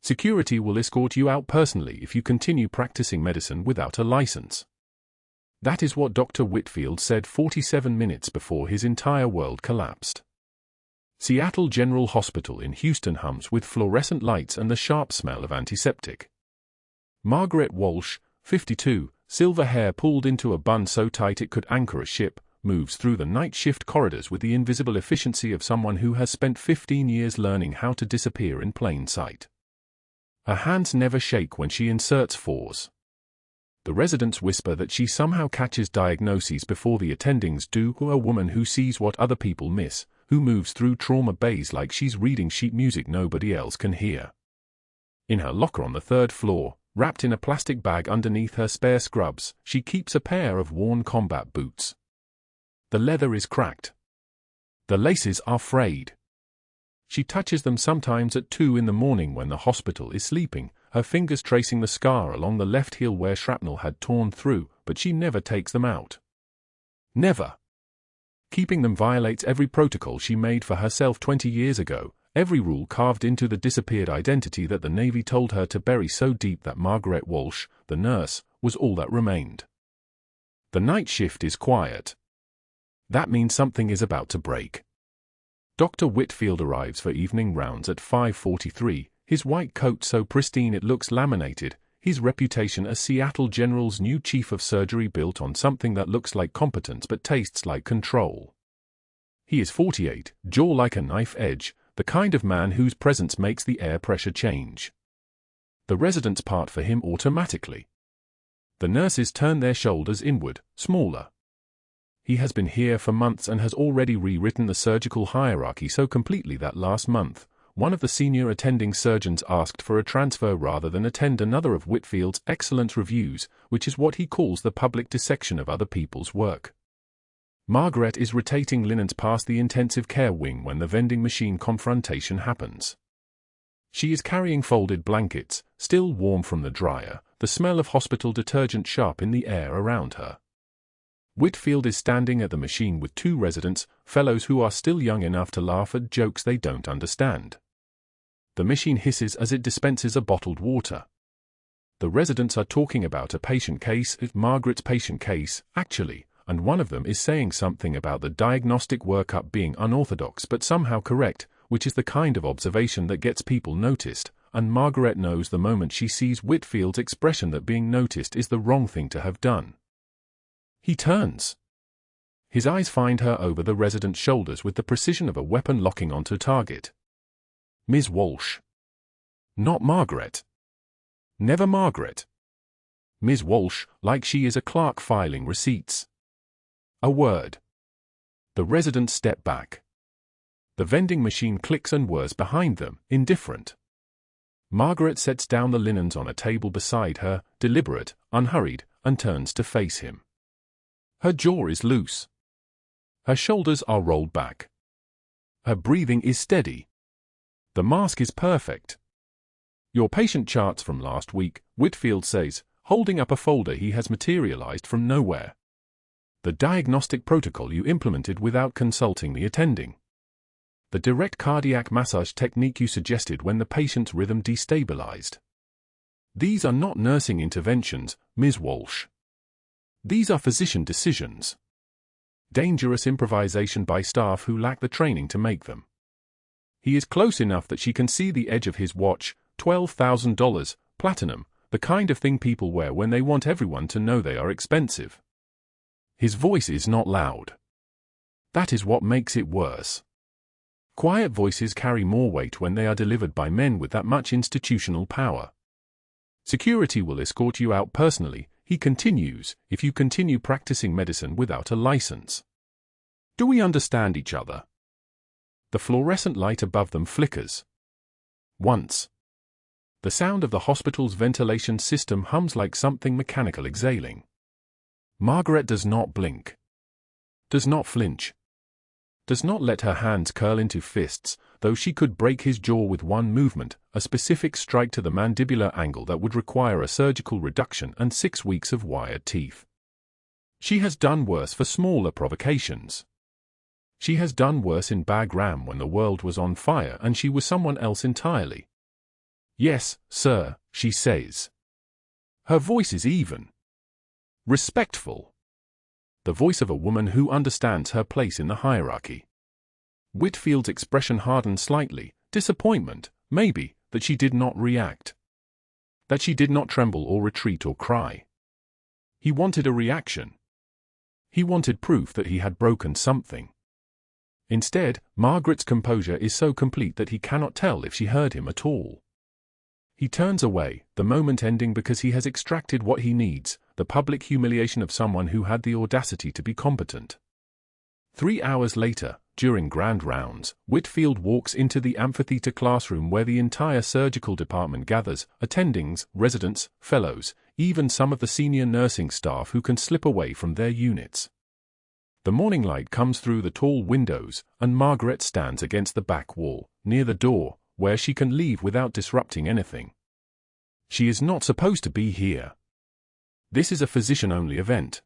Security will escort you out personally if you continue practicing medicine without a license. That is what Dr. Whitfield said 47 minutes before his entire world collapsed. Seattle General Hospital in Houston hums with fluorescent lights and the sharp smell of antiseptic. Margaret Walsh, 52, silver hair pulled into a bun so tight it could anchor a ship, moves through the night shift corridors with the invisible efficiency of someone who has spent 15 years learning how to disappear in plain sight. Her hands never shake when she inserts fours. The residents whisper that she somehow catches diagnoses before the attendings do, or a woman who sees what other people miss, who moves through trauma bays like she's reading sheet music nobody else can hear. In her locker on the 3rd floor, wrapped in a plastic bag underneath her spare scrubs, she keeps a pair of worn combat boots. The leather is cracked. The laces are frayed. She touches them sometimes at 2 in the morning when the hospital is sleeping, her fingers tracing the scar along the left heel where shrapnel had torn through, but she never takes them out. Never. Keeping them violates every protocol she made for herself 20 years ago, every rule carved into the disappeared identity that the Navy told her to bury so deep that Margaret Walsh, the nurse, was all that remained. The night shift is quiet. That means something is about to break. Dr. Whitfield arrives for evening rounds at 5:43, his white coat so pristine it looks laminated, his reputation as Seattle General's new chief of surgery built on something that looks like competence but tastes like control. He is 48, jaw like a knife edge, the kind of man whose presence makes the air pressure change. The residents part for him automatically. The nurses turn their shoulders inward, smaller. He has been here for months and has already rewritten the surgical hierarchy so completely that last month, one of the senior attending surgeons asked for a transfer rather than attend another of Whitfield's excellent reviews, which is what he calls the public dissection of other people's work. Margaret is rotating linens past the intensive care wing when the vending machine confrontation happens. She is carrying folded blankets, still warm from the dryer, the smell of hospital detergent sharp in the air around her. Whitfield is standing at the machine with 2 residents, fellows who are still young enough to laugh at jokes they don't understand. The machine hisses as it dispenses a bottled water. The residents are talking about a patient case, Margaret's patient case, actually, and one of them is saying something about the diagnostic workup being unorthodox but somehow correct, which is the kind of observation that gets people noticed, and Margaret knows the moment she sees Whitfield's expression that being noticed is the wrong thing to have done. He turns. His eyes find her over the resident's shoulders with the precision of a weapon locking onto target. Ms. Walsh. Not Margaret. Never Margaret. Ms. Walsh, like she is a clerk filing receipts. A word. The residents step back. The vending machine clicks and whirs behind them, indifferent. Margaret sets down the linens on a table beside her, deliberate, unhurried, and turns to face him. Her jaw is loose. Her shoulders are rolled back. Her breathing is steady. The mask is perfect. Your patient charts from last week, Whitfield says, holding up a folder he has materialized from nowhere. The diagnostic protocol you implemented without consulting the attending. The direct cardiac massage technique you suggested when the patient's rhythm destabilized. These are not nursing interventions, Ms. Walsh. These are physician decisions. Dangerous improvisation by staff who lack the training to make them. He is close enough that she can see the edge of his watch, $12,000, platinum, the kind of thing people wear when they want everyone to know they are expensive. His voice is not loud. That is what makes it worse. Quiet voices carry more weight when they are delivered by men with that much institutional power. Security will escort you out personally, he continues, if you continue practicing medicine without a license. Do we understand each other? The fluorescent light above them flickers. Once. The sound of the hospital's ventilation system hums like something mechanical exhaling. Margaret does not blink. Does not flinch. Does not let her hands curl into fists, though she could break his jaw with one movement, a specific strike to the mandibular angle that would require a surgical reduction and 6 weeks of wired teeth. She has done worse for smaller provocations. She has done worse in Bagram when the world was on fire and she was someone else entirely. "Yes, sir," she says. Her voice is even. Respectful. The voice of a woman who understands her place in the hierarchy. Whitfield's expression hardened slightly, disappointment, maybe, that she did not react. That she did not tremble or retreat or cry. He wanted a reaction. He wanted proof that he had broken something. Instead, Margaret's composure is so complete that he cannot tell if she heard him at all. He turns away, the moment ending because he has extracted what he needs, the public humiliation of someone who had the audacity to be competent. 3 hours later, during grand rounds, Whitfield walks into the amphitheater classroom where the entire surgical department gathers, attendings, residents, fellows, even some of the senior nursing staff who can slip away from their units. The morning light comes through the tall windows, and Margaret stands against the back wall, near the door, where she can leave without disrupting anything. She is not supposed to be here. This is a physician-only event.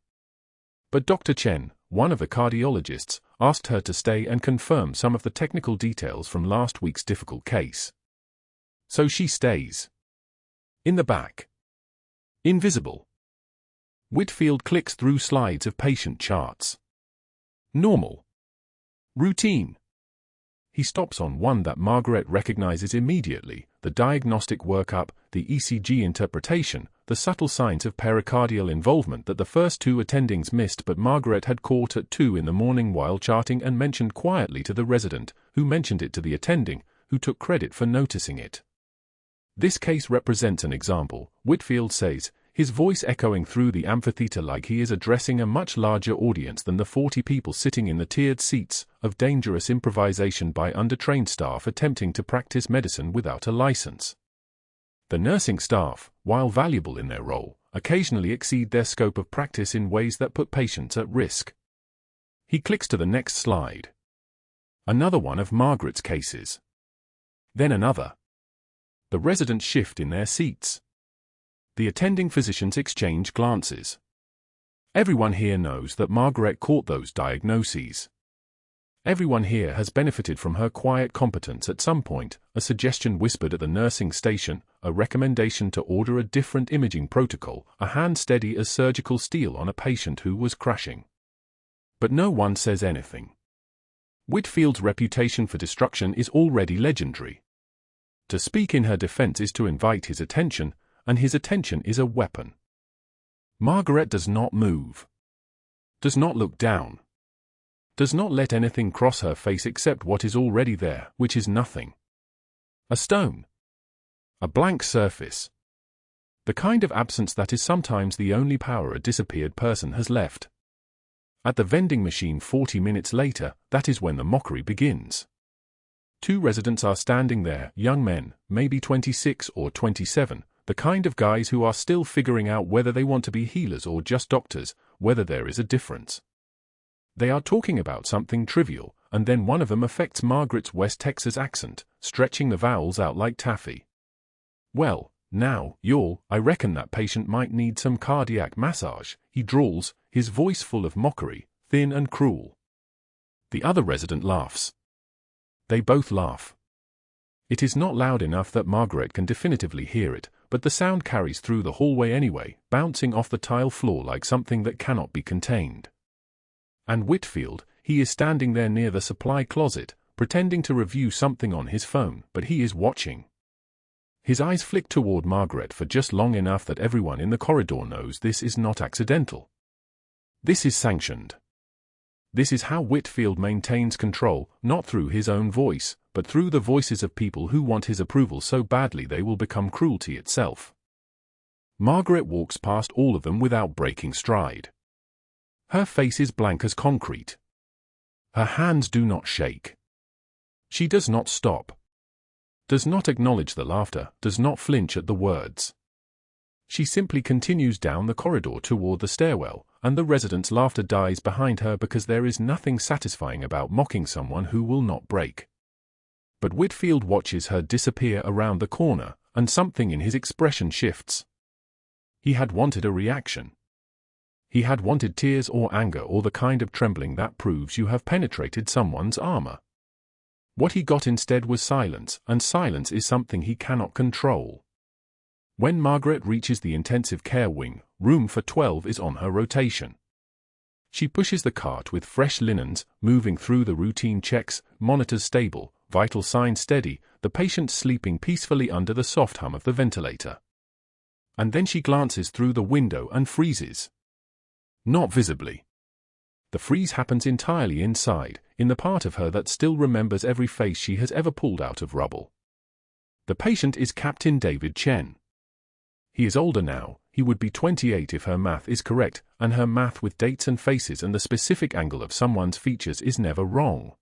But Dr. Chen, one of the cardiologists, asked her to stay and confirm some of the technical details from last week's difficult case. So she stays. In the back. Invisible. Whitfield clicks through slides of patient charts. Normal. Routine. He stops on one that Margaret recognizes immediately, the diagnostic workup, the ECG interpretation, the subtle signs of pericardial involvement that the first two attendings missed but Margaret had caught at 2 in the morning while charting and mentioned quietly to the resident, who mentioned it to the attending, who took credit for noticing it. This case represents an example, Whitfield says, his voice echoing through the amphitheater like he is addressing a much larger audience than the 40 people sitting in the tiered seats, of dangerous improvisation by undertrained staff attempting to practice medicine without a license. The nursing staff, while valuable in their role, occasionally exceed their scope of practice in ways that put patients at risk. He clicks to the next slide. Another one of Margaret's cases. Then another. The residents shift in their seats. The attending physicians exchange glances. Everyone here knows that Margaret caught those diagnoses. Everyone here has benefited from her quiet competence at some point, a suggestion whispered at the nursing station, a recommendation to order a different imaging protocol, a hand steady as surgical steel on a patient who was crashing. But no one says anything. Whitfield's reputation for destruction is already legendary. To speak in her defense is to invite his attention, and his attention is a weapon. Margaret does not move. Does not look down. Does not let anything cross her face except what is already there, which is nothing. A stone. A blank surface. The kind of absence that is sometimes the only power a disappeared person has left. At the vending machine 40 minutes later, that is when the mockery begins. 2 residents are standing there, young men, maybe 26 or 27, the kind of guys who are still figuring out whether they want to be healers or just doctors, whether there is a difference. They are talking about something trivial, and then one of them affects Margaret's West Texas accent, stretching the vowels out like taffy. Well, now, y'all, I reckon that patient might need some cardiac massage, he drawls, his voice full of mockery, thin and cruel. The other resident laughs. They both laugh. It is not loud enough that Margaret can definitively hear it, but the sound carries through the hallway anyway, bouncing off the tile floor like something that cannot be contained. And Whitfield, he is standing there near the supply closet, pretending to review something on his phone, but he is watching. His eyes flick toward Margaret for just long enough that everyone in the corridor knows this is not accidental. This is sanctioned. This is how Whitfield maintains control, not through his own voice, but through the voices of people who want his approval so badly they will become cruelty itself. Margaret walks past all of them without breaking stride. Her face is blank as concrete. Her hands do not shake. She does not stop. Does not acknowledge the laughter, does not flinch at the words. She simply continues down the corridor toward the stairwell, and the residents' laughter dies behind her because there is nothing satisfying about mocking someone who will not break. But Whitfield watches her disappear around the corner, and something in his expression shifts. He had wanted a reaction. He had wanted tears or anger or the kind of trembling that proves you have penetrated someone's armor. What he got instead was silence, and silence is something he cannot control. When Margaret reaches the intensive care wing, room for 12 is on her rotation. She pushes the cart with fresh linens, moving through the routine checks, monitors stable, vital signs steady, the patient sleeping peacefully under the soft hum of the ventilator. And then she glances through the window and freezes. Not visibly. The freeze happens entirely inside, in the part of her that still remembers every face she has ever pulled out of rubble. The patient is Captain David Chen. He is older now, he would be 28 if her math is correct, and her math with dates and faces and the specific angle of someone's features is never wrong.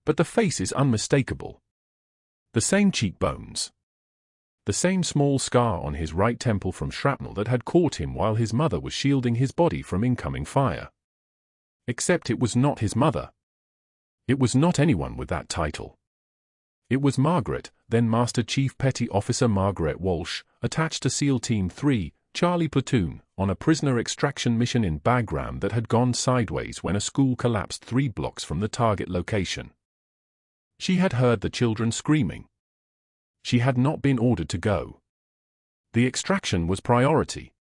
But the face is unmistakable. The same cheekbones. The same small scar on his right temple from shrapnel that had caught him while his mother was shielding his body from incoming fire. Except it was not his mother. It was not anyone with that title. It was Margaret, then Master Chief Petty Officer Margaret Walsh, attached to SEAL Team 3, Charlie Platoon, on a prisoner extraction mission in Bagram that had gone sideways when a school collapsed 3 blocks from the target location. She had heard the children screaming. She had not been ordered to go. The extraction was priority.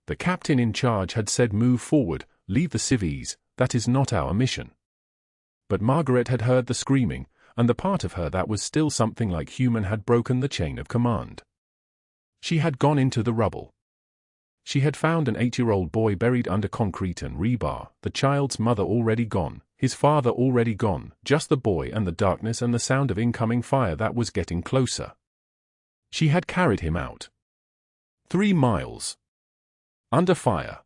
The captain in charge had said move forward, leave the civvies, that is not our mission. But Margaret had heard the screaming, and the part of her that was still something like human had broken the chain of command. She had gone into the rubble. She had found an 8-year-old boy buried under concrete and rebar, the child's mother already gone, his father already gone, just the boy and the darkness and the sound of incoming fire that was getting closer. She had carried him out. 3 miles. Under fire.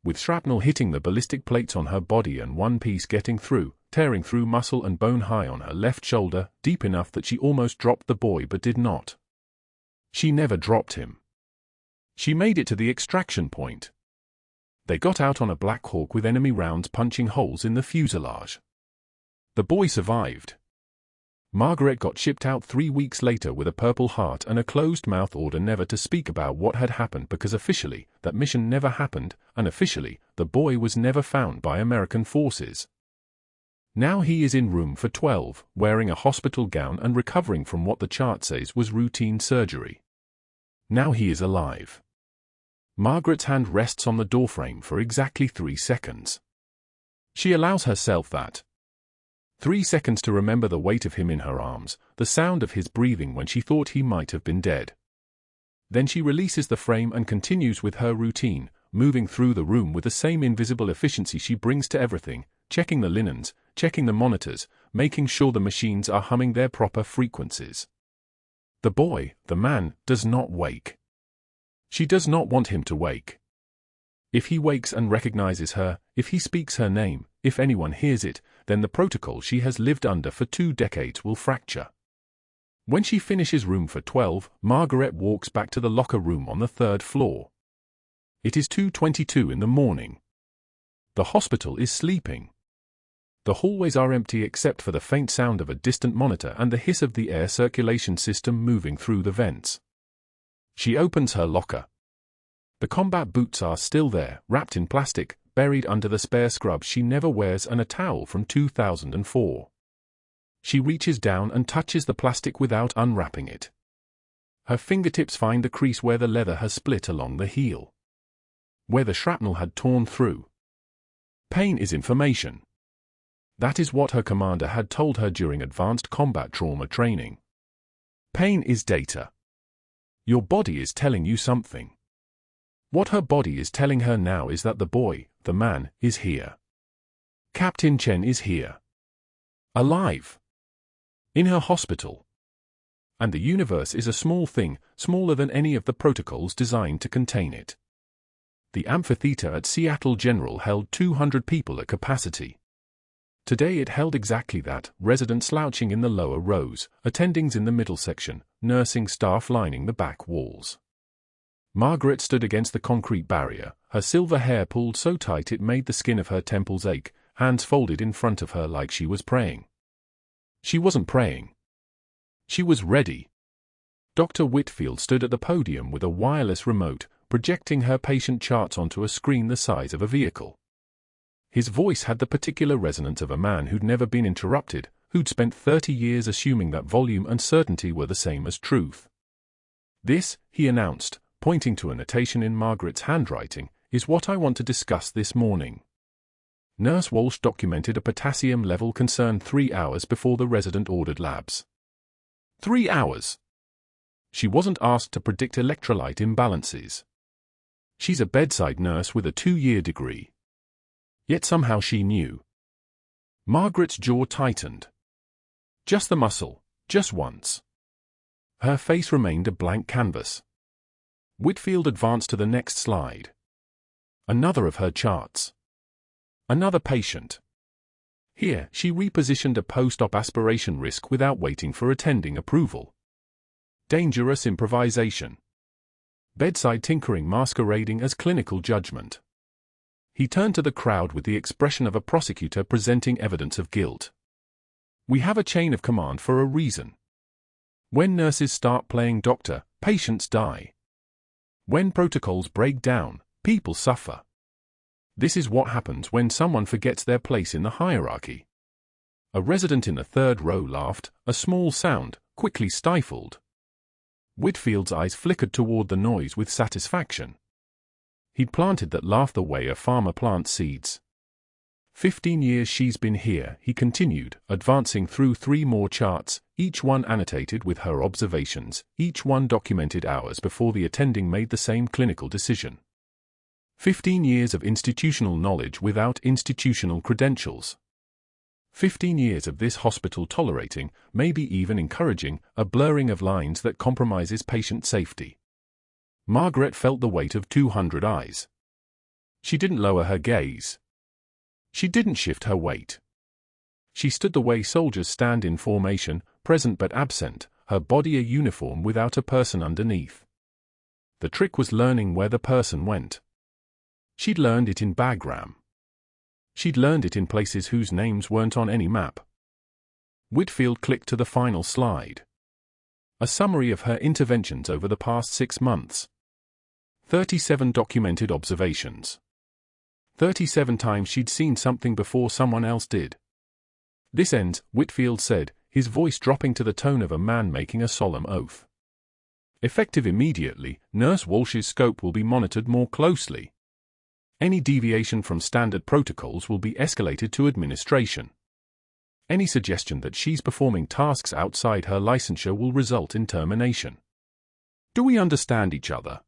With shrapnel hitting the ballistic plates on her body and one piece getting through, tearing through muscle and bone high on her left shoulder, deep enough that she almost dropped the boy but did not. She never dropped him. She made it to the extraction point. They got out on a Black Hawk with enemy rounds punching holes in the fuselage. The boy survived. Margaret got shipped out 3 weeks later with a Purple Heart and a closed-mouth order never to speak about what had happened because officially, that mission never happened, and officially, the boy was never found by American forces. Now he is in room for 12, wearing a hospital gown and recovering from what the chart says was routine surgery. Now he is alive. Margaret's hand rests on the doorframe for exactly 3 seconds. She allows herself that. 3 seconds to remember the weight of him in her arms, the sound of his breathing when she thought he might have been dead. Then she releases the frame and continues with her routine, moving through the room with the same invisible efficiency she brings to everything, checking the linens, checking the monitors, making sure the machines are humming their proper frequencies. The boy, the man, does not wake. She does not want him to wake. If he wakes and recognizes her, if he speaks her name, if anyone hears it, then the protocol she has lived under for 2 decades will fracture. When she finishes room for 12, Margaret walks back to the locker room on the 3rd floor. It is 2:22 in the morning. The hospital is sleeping. The hallways are empty except for the faint sound of a distant monitor and the hiss of the air circulation system moving through the vents. She opens her locker. The combat boots are still there, wrapped in plastic, buried under the spare scrub she never wears and a towel from 2004. She reaches down and touches the plastic without unwrapping it. Her fingertips find the crease where the leather has split along the heel. Where the shrapnel had torn through. Pain is information. That is what her commander had told her during advanced combat trauma training. Pain is data. Your body is telling you something. What her body is telling her now is that the boy, the man, is here. Captain Chen is here. Alive. In her hospital. And the universe is a small thing, smaller than any of the protocols designed to contain it. The amphitheater at Seattle General held 200 people at capacity. Today it held exactly that, residents slouching in the lower rows, attendings in the middle section, nursing staff lining the back walls. Margaret stood against the concrete barrier, her silver hair pulled so tight it made the skin of her temples ache, hands folded in front of her like she was praying. She wasn't praying. She was ready. Dr. Whitfield stood at the podium with a wireless remote, projecting her patient charts onto a screen the size of a vehicle. His voice had the particular resonance of a man who'd never been interrupted, who'd spent 30 years assuming that volume and certainty were the same as truth. "This," he announced, pointing to a notation in Margaret's handwriting, "is what I want to discuss this morning." Nurse Walsh documented a potassium level concern 3 hours before the resident ordered labs. 3 hours! She wasn't asked to predict electrolyte imbalances. She's a bedside nurse with a 2-year degree. Yet somehow she knew. Margaret's jaw tightened. Just the muscle, just once. Her face remained a blank canvas. Whitfield advanced to the next slide. Another of her charts. Another patient. Here, she repositioned a post-op aspiration risk without waiting for attending approval. Dangerous improvisation. Bedside tinkering masquerading as clinical judgment. He turned to the crowd with the expression of a prosecutor presenting evidence of guilt. "We have a chain of command for a reason. When nurses start playing doctor, patients die. When protocols break down, people suffer. This is what happens when someone forgets their place in the hierarchy." A resident in the third row laughed, a small sound, quickly stifled. Whitfield's eyes flickered toward the noise with satisfaction. He'd planted that laugh the way a farmer plants seeds. 15 years she's been here, he continued, advancing through 3 more charts, each one annotated with her observations, each one documented hours before the attending made the same clinical decision. 15 years of institutional knowledge without institutional credentials. 15 years of this hospital tolerating, maybe even encouraging, a blurring of lines that compromises patient safety. Margaret felt the weight of 200 eyes. She didn't lower her gaze. She didn't shift her weight. She stood the way soldiers stand in formation, present but absent, her body a uniform without a person underneath. The trick was learning where the person went. She'd learned it in Bagram. She'd learned it in places whose names weren't on any map. Whitfield clicked to the final slide. A summary of her interventions over the past 6 months. 37 documented observations. 37 times she'd seen something before someone else did. "This ends," Whitfield said, his voice dropping to the tone of a man making a solemn oath. "Effective immediately, Nurse Walsh's scope will be monitored more closely. Any deviation from standard protocols will be escalated to administration. Any suggestion that she's performing tasks outside her licensure will result in termination. Do we understand each other?"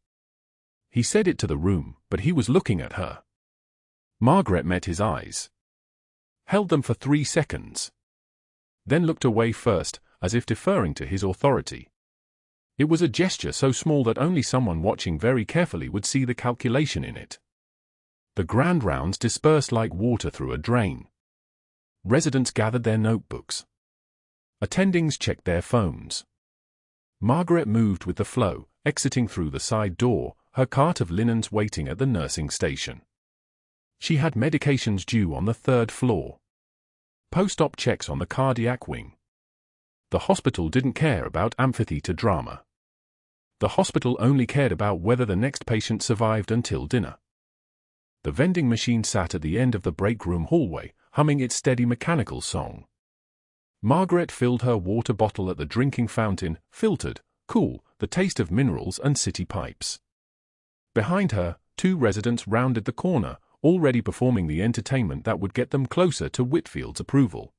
He said it to the room, but he was looking at her. Margaret met his eyes. Held them for 3 seconds. Then looked away first, as if deferring to his authority. It was a gesture so small that only someone watching very carefully would see the calculation in it. The grand rounds dispersed like water through a drain. Residents gathered their notebooks. Attendings checked their phones. Margaret moved with the flow, exiting through the side door, her cart of linens waiting at the nursing station. She had medications due on the 3rd floor. Post-op checks on the cardiac wing. The hospital didn't care about amphitheater drama. The hospital only cared about whether the next patient survived until dinner. The vending machine sat at the end of the break room hallway, humming its steady mechanical song. Margaret filled her water bottle at the drinking fountain, filtered, cool, the taste of minerals and city pipes. Behind her, 2 residents rounded the corner, already performing the entertainment that would get them closer to Whitfield's approval.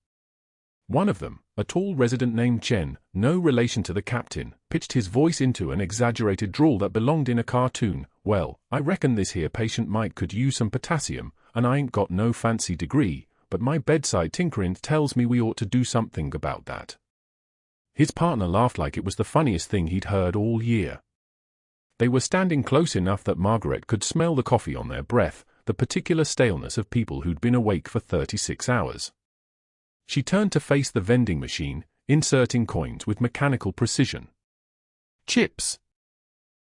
One of them, a tall resident named Chen, no relation to the captain, pitched his voice into an exaggerated drawl that belonged in a cartoon. "Well, I reckon this here patient might could use some potassium, and I ain't got no fancy degree, but my bedside tinkering tells me we ought to do something about that." His partner laughed like it was the funniest thing he'd heard all year. They were standing close enough that Margaret could smell the coffee on their breath, the particular staleness of people who'd been awake for 36 hours. She turned to face the vending machine, inserting coins with mechanical precision. Chips.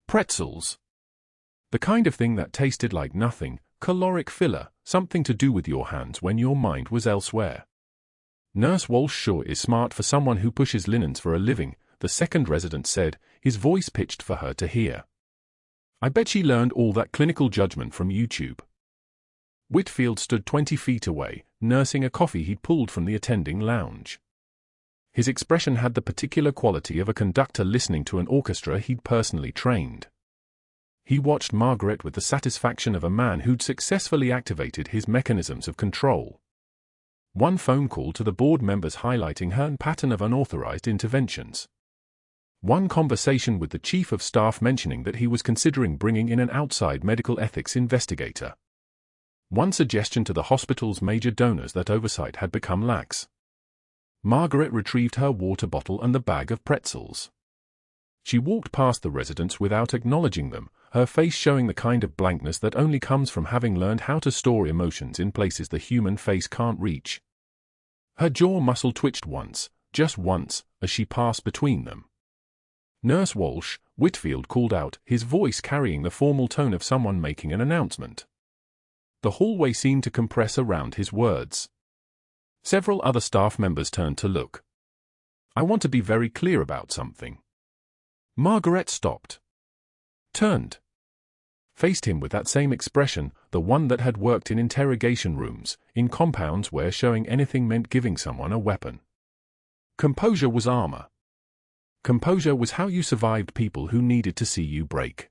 Pretzels. The kind of thing that tasted like nothing, caloric filler, something to do with your hands when your mind was elsewhere. "Nurse Walsh sure is smart for someone who pushes linens for a living," the second resident said, his voice pitched for her to hear. "I bet she learned all that clinical judgment from YouTube." Whitfield stood 20 feet away, nursing a coffee he'd pulled from the attending lounge. His expression had the particular quality of a conductor listening to an orchestra he'd personally trained. He watched Margaret with the satisfaction of a man who'd successfully activated his mechanisms of control. One phone call to the board members highlighting her pattern of unauthorized interventions. One conversation with the chief of staff mentioning that he was considering bringing in an outside medical ethics investigator. One suggestion to the hospital's major donors that oversight had become lax. Margaret retrieved her water bottle and the bag of pretzels. She walked past the residents without acknowledging them, her face showing the kind of blankness that only comes from having learned how to store emotions in places the human face can't reach. Her jaw muscle twitched once, just once, as she passed between them. "Nurse Walsh," Whitfield called out, his voice carrying the formal tone of someone making an announcement. The hallway seemed to compress around his words. Several other staff members turned to look. "I want to be very clear about something." Margaret stopped. Turned. Faced him with that same expression, the one that had worked in interrogation rooms, in compounds where showing anything meant giving someone a weapon. Composure was armor. Composure was how you survived people who needed to see you break.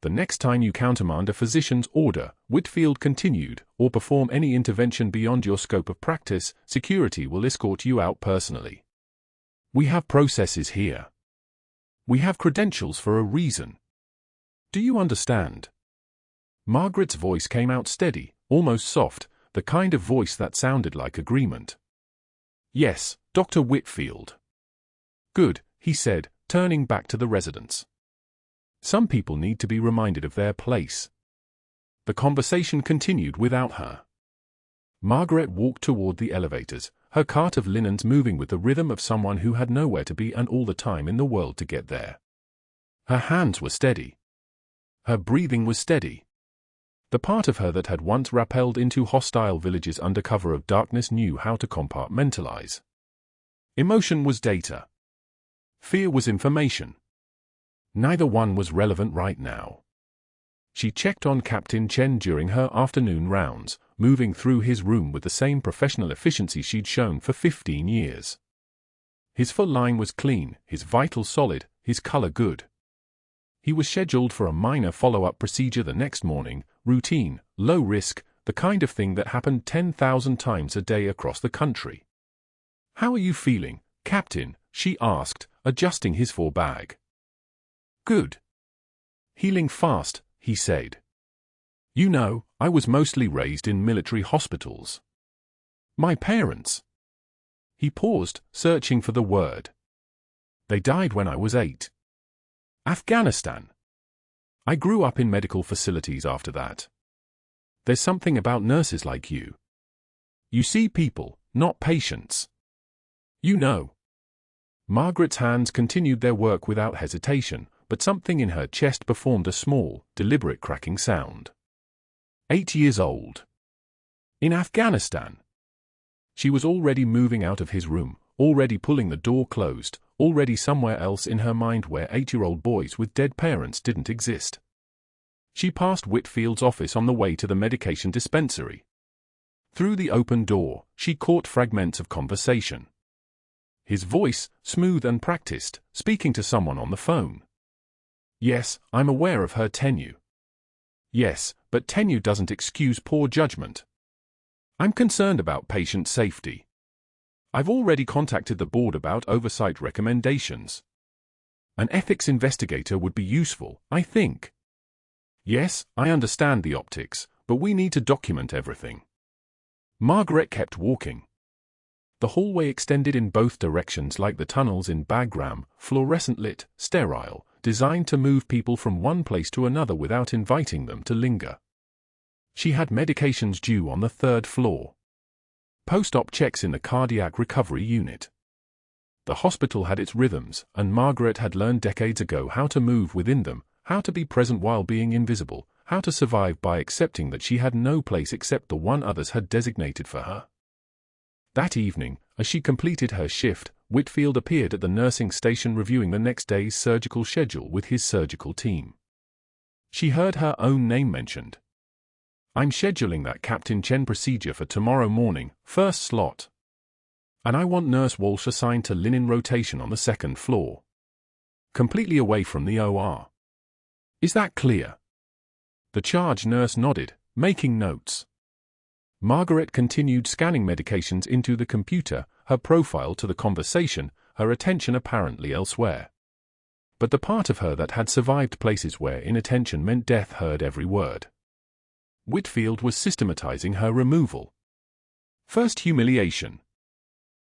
"The next time you countermand a physician's order," Whitfield continued, "or perform any intervention beyond your scope of practice, security will escort you out personally. We have processes here. We have credentials for a reason. Do you understand?" Margaret's voice came out steady, almost soft, the kind of voice that sounded like agreement. "Yes, Dr. Whitfield." "Good," he said, turning back to the residents. "Some people need to be reminded of their place." The conversation continued without her. Margaret walked toward the elevators, her cart of linens moving with the rhythm of someone who had nowhere to be and all the time in the world to get there. Her hands were steady. Her breathing was steady. The part of her that had once rappelled into hostile villages under cover of darkness knew how to compartmentalize. Emotion was data. Fear was information. Neither one was relevant right now. She checked on Captain Chen during her afternoon rounds, moving through his room with the same professional efficiency she'd shown for 15 years. His full line was clean, his vitals solid, his color good. He was scheduled for a minor follow-up procedure the next morning, routine, low risk, the kind of thing that happened 10,000 times a day across the country. "How are you feeling, Captain?" she asked, adjusting his bag. "Good. Healing fast," he said. "You know, I was mostly raised in military hospitals. My parents—" He paused, searching for the word. "They died when I was 8. Afghanistan. I grew up in medical facilities after that. There's something about nurses like you. You see people, not patients. You know." Margaret's hands continued their work without hesitation, but something in her chest performed a small, deliberate cracking sound. 8 years old. In Afghanistan. She was already moving out of his room, already pulling the door closed, already somewhere else in her mind where 8-year-old boys with dead parents didn't exist. She passed Whitfield's office on the way to the medication dispensary. Through the open door, she caught fragments of conversation. His voice, smooth and practiced, speaking to someone on the phone. "Yes, I'm aware of her tenure. Yes, but tenure doesn't excuse poor judgment. I'm concerned about patient safety. I've already contacted the board about oversight recommendations. An ethics investigator would be useful, I think. Yes, I understand the optics, but we need to document everything." Margaret kept walking. The hallway extended in both directions like the tunnels in Bagram, fluorescent lit, sterile, designed to move people from one place to another without inviting them to linger. She had medications due on the 3rd floor. Post-op checks in the cardiac recovery unit. The hospital had its rhythms, and Margaret had learned decades ago how to move within them, how to be present while being invisible, how to survive by accepting that she had no place except the one others had designated for her. That evening, as she completed her shift, Whitfield appeared at the nursing station reviewing the next day's surgical schedule with his surgical team. She heard her own name mentioned. "I'm scheduling that Captain Chen procedure for tomorrow morning, first slot." And I want Nurse Walsh assigned to linen rotation on the second floor. Completely away from the OR. Is that clear? The charge nurse nodded, making notes. Margaret continued scanning medications into the computer, her profile to the conversation, her attention apparently elsewhere. But the part of her that had survived places where inattention meant death heard every word. Whitfield was systematizing her removal. First humiliation.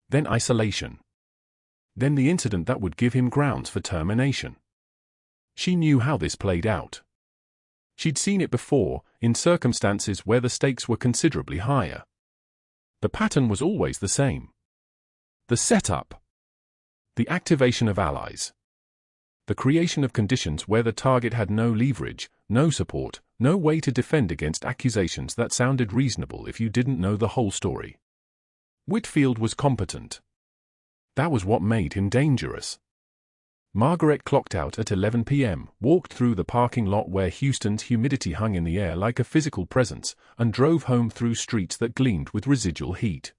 Then isolation. Then the incident that would give him grounds for termination. She knew how this played out. She'd seen it before, in circumstances where the stakes were considerably higher. The pattern was always the same. The setup. The activation of allies. The creation of conditions where the target had no leverage, no support, no way to defend against accusations that sounded reasonable if you didn't know the whole story. Whitfield was competent. That was what made him dangerous. Margaret clocked out at 11 p.m., walked through the parking lot where Houston's humidity hung in the air like a physical presence, and drove home through streets that gleamed with residual heat.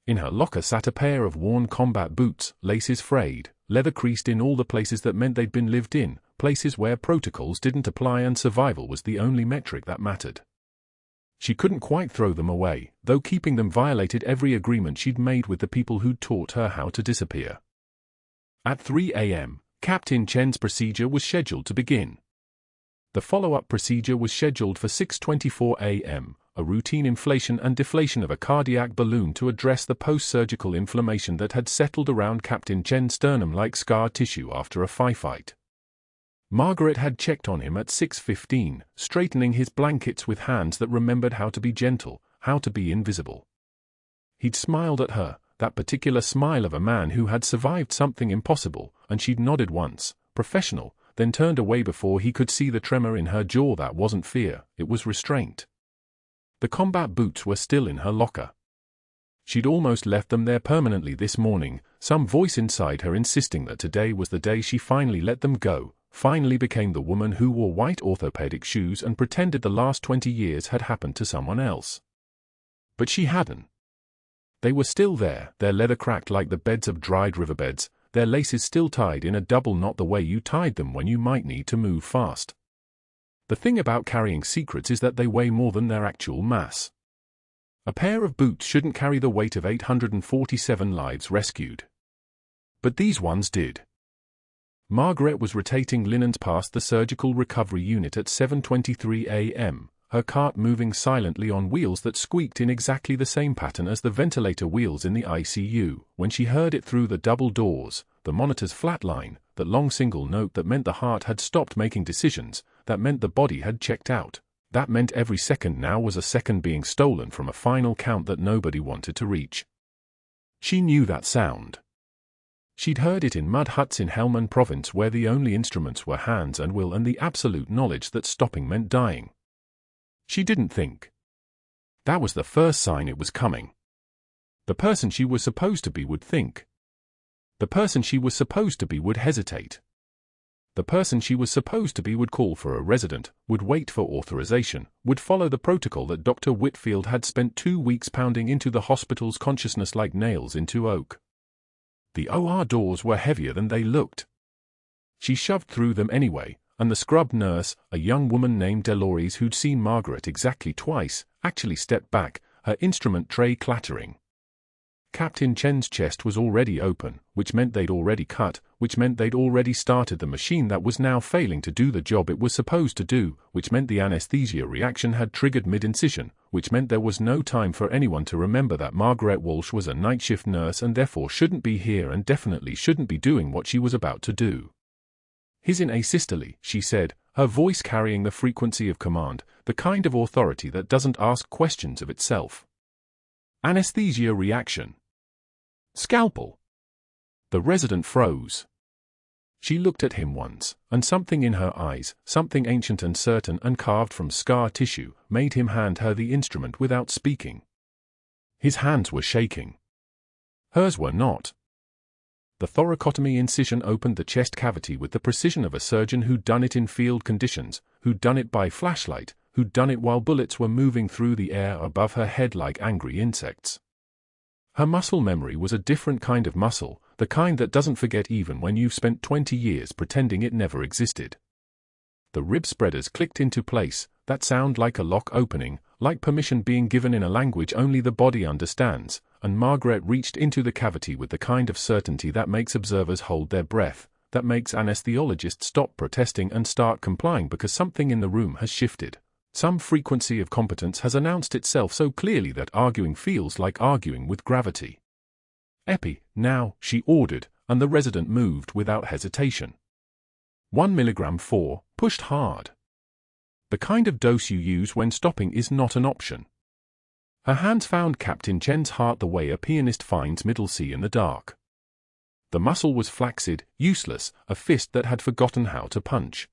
In her locker sat a pair of worn combat boots, laces frayed, leather creased in all the places that meant they'd been lived in, places where protocols didn't apply and survival was the only metric that mattered. She couldn't quite throw them away, though keeping them violated every agreement she'd made with the people who'd taught her how to disappear. At 3 a.m., Captain Chen's procedure was scheduled to begin. The follow-up procedure was scheduled for 6:24 a.m., a routine inflation and deflation of a cardiac balloon to address the post-surgical inflammation that had settled around Captain Chen's sternum like scar tissue after a firefight. Margaret had checked on him at 6:15, straightening his blankets with hands that remembered how to be gentle, how to be invisible. He'd smiled at her, that particular smile of a man who had survived something impossible, and she'd nodded once, professional, then turned away before he could see the tremor in her jaw. That wasn't fear, it was restraint. The combat boots were still in her locker. She'd almost left them there permanently this morning, some voice inside her insisting that today was the day she finally let them go, finally became the woman who wore white orthopedic shoes and pretended the last 20 years had happened to someone else. But she hadn't. They were still there, their leather cracked like the beds of dried riverbeds, their laces still tied in a double knot the way you tied them when you might need to move fast. The thing about carrying secrets is that they weigh more than their actual mass. A pair of boots shouldn't carry the weight of 847 lives rescued. But these ones did. Margaret was rotating linens past the surgical recovery unit at 7:23 a.m., her cart moving silently on wheels that squeaked in exactly the same pattern as the ventilator wheels in the ICU, when she heard it through the double doors, the monitor's flat line, that long single note that meant the heart had stopped making decisions, that meant the body had checked out, that meant every second now was a second being stolen from a final count that nobody wanted to reach. She knew that sound. She'd heard it in mud huts in Helmand province where the only instruments were hands and will and the absolute knowledge that stopping meant dying. She didn't think. That was the first sign it was coming. The person she was supposed to be would think. The person she was supposed to be would hesitate. The person she was supposed to be would call for a resident, would wait for authorization, would follow the protocol that Dr. Whitfield had spent 2 weeks pounding into the hospital's consciousness like nails into oak. The OR doors were heavier than they looked. She shoved through them anyway, and the scrubbed nurse, a young woman named Delores who'd seen Margaret exactly twice, actually stepped back, her instrument tray clattering. Captain Chen's chest was already open, which meant they'd already cut, which meant they'd already started the machine that was now failing to do the job it was supposed to do, which meant the anesthesia reaction had triggered mid-incision, which meant there was no time for anyone to remember that Margaret Walsh was a night shift nurse and therefore shouldn't be here and definitely shouldn't be doing what she was about to do. "He's in asystole," she said, her voice carrying the frequency of command, the kind of authority that doesn't ask questions of itself. Anesthesia reaction. Scalpel. The resident froze. She looked at him once, and something in her eyes, something ancient and certain and carved from scar tissue, made him hand her the instrument without speaking. His hands were shaking. Hers were not. The thoracotomy incision opened the chest cavity with the precision of a surgeon who'd done it in field conditions, who'd done it by flashlight, who'd done it while bullets were moving through the air above her head like angry insects. Her muscle memory was a different kind of muscle, the kind that doesn't forget even when you've spent 20 years pretending it never existed. The rib spreaders clicked into place, that sound like a lock opening, like permission being given in a language only the body understands, and Margaret reached into the cavity with the kind of certainty that makes observers hold their breath, that makes anesthesiologists stop protesting and start complying because something in the room has shifted. Some frequency of competence has announced itself so clearly that arguing feels like arguing with gravity. "Epi, now," she ordered, and the resident moved without hesitation. 1 milligram 4, pushed hard. The kind of dose you use when stopping is not an option. Her hands found Captain Chen's heart the way a pianist finds middle C in the dark. The muscle was flaccid, useless, a fist that had forgotten how to punch.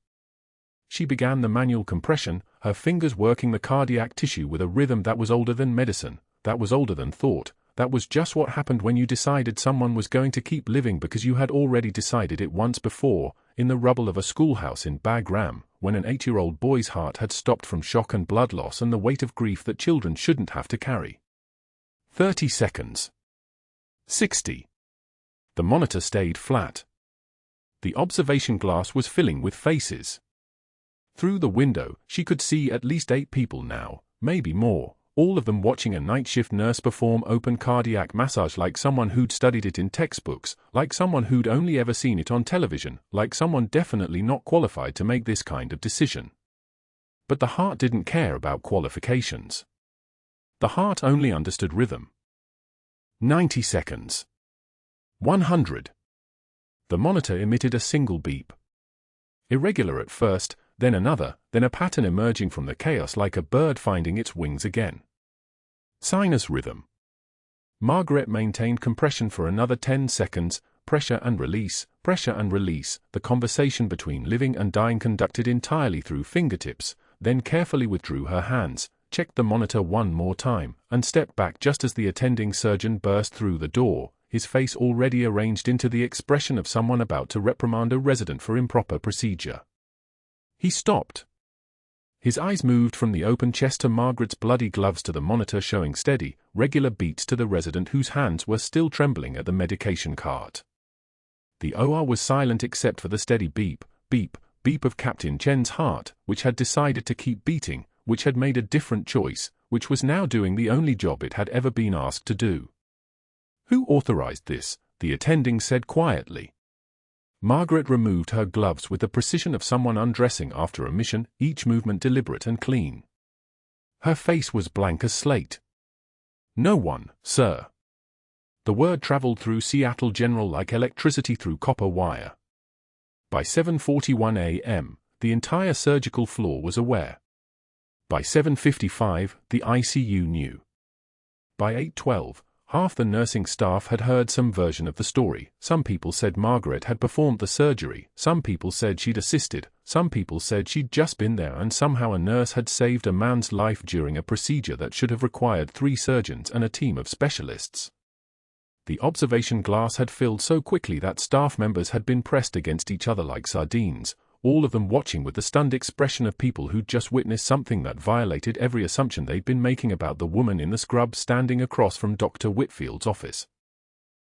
She began the manual compression, her fingers working the cardiac tissue with a rhythm that was older than medicine, that was older than thought, that was just what happened when you decided someone was going to keep living because you had already decided it once before, in the rubble of a schoolhouse in Bagram, when an 8-year-old boy's heart had stopped from shock and blood loss and the weight of grief that children shouldn't have to carry. 30 seconds. 60. The monitor stayed flat. The observation glass was filling with faces. Through the window, she could see at least 8 people now, maybe more, all of them watching a night shift nurse perform open cardiac massage like someone who'd studied it in textbooks, like someone who'd only ever seen it on television, like someone definitely not qualified to make this kind of decision. But the heart didn't care about qualifications. The heart only understood rhythm. 90 seconds. 100. The monitor emitted a single beep. Irregular at first, then another, then a pattern emerging from the chaos like a bird finding its wings again. Sinus rhythm. Margaret maintained compression for another 10 seconds, pressure and release, the conversation between living and dying conducted entirely through fingertips, then carefully withdrew her hands, checked the monitor one more time, and stepped back just as the attending surgeon burst through the door, his face already arranged into the expression of someone about to reprimand a resident for improper procedure. He stopped. His eyes moved from the open chest to Margaret's bloody gloves to the monitor showing steady, regular beats to the resident whose hands were still trembling at the medication cart. The OR was silent except for the steady beep, beep, beep of Captain Chen's heart, which had decided to keep beating, which had made a different choice, which was now doing the only job it had ever been asked to do. "Who authorized this?" the attending said quietly. Margaret removed her gloves with the precision of someone undressing after a mission, each movement deliberate and clean. Her face was blank as slate. "No one, sir." The word traveled through Seattle General like electricity through copper wire. By 7:41 a.m., the entire surgical floor was aware. By 7:55, the ICU knew. By 8:12, half the nursing staff had heard some version of the story. Some people said Margaret had performed the surgery, some people said she'd assisted, some people said she'd just been there and somehow a nurse had saved a man's life during a procedure that should have required 3 surgeons and a team of specialists. The observation glass had filled so quickly that staff members had been pressed against each other like sardines, all of them watching with the stunned expression of people who'd just witnessed something that violated every assumption they'd been making about the woman in the scrub standing across from Dr. Whitfield's office.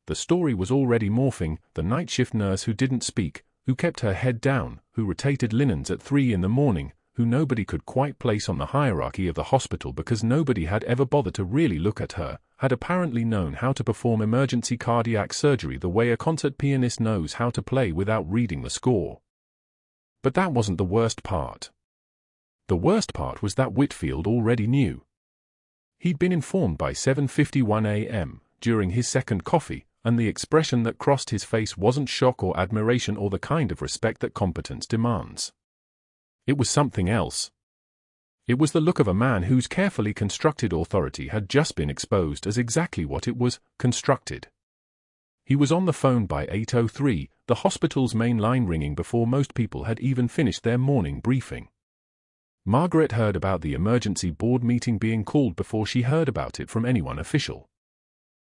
The story was already morphing, the night shift nurse who didn't speak, who kept her head down, who rotated linens at 3 in the morning, who nobody could quite place on the hierarchy of the hospital because nobody had ever bothered to really look at her, had apparently known how to perform emergency cardiac surgery the way a concert pianist knows how to play without reading the score. But that wasn't the worst part. The worst part was that Whitfield already knew. He'd been informed by 7:51 a.m., during his second coffee, and the expression that crossed his face wasn't shock or admiration or the kind of respect that competence demands. It was something else. It was the look of a man whose carefully constructed authority had just been exposed as exactly what it was, constructed. He was on the phone by 8:03, the hospital's main line ringing before most people had even finished their morning briefing. Margaret heard about the emergency board meeting being called before she heard about it from anyone official.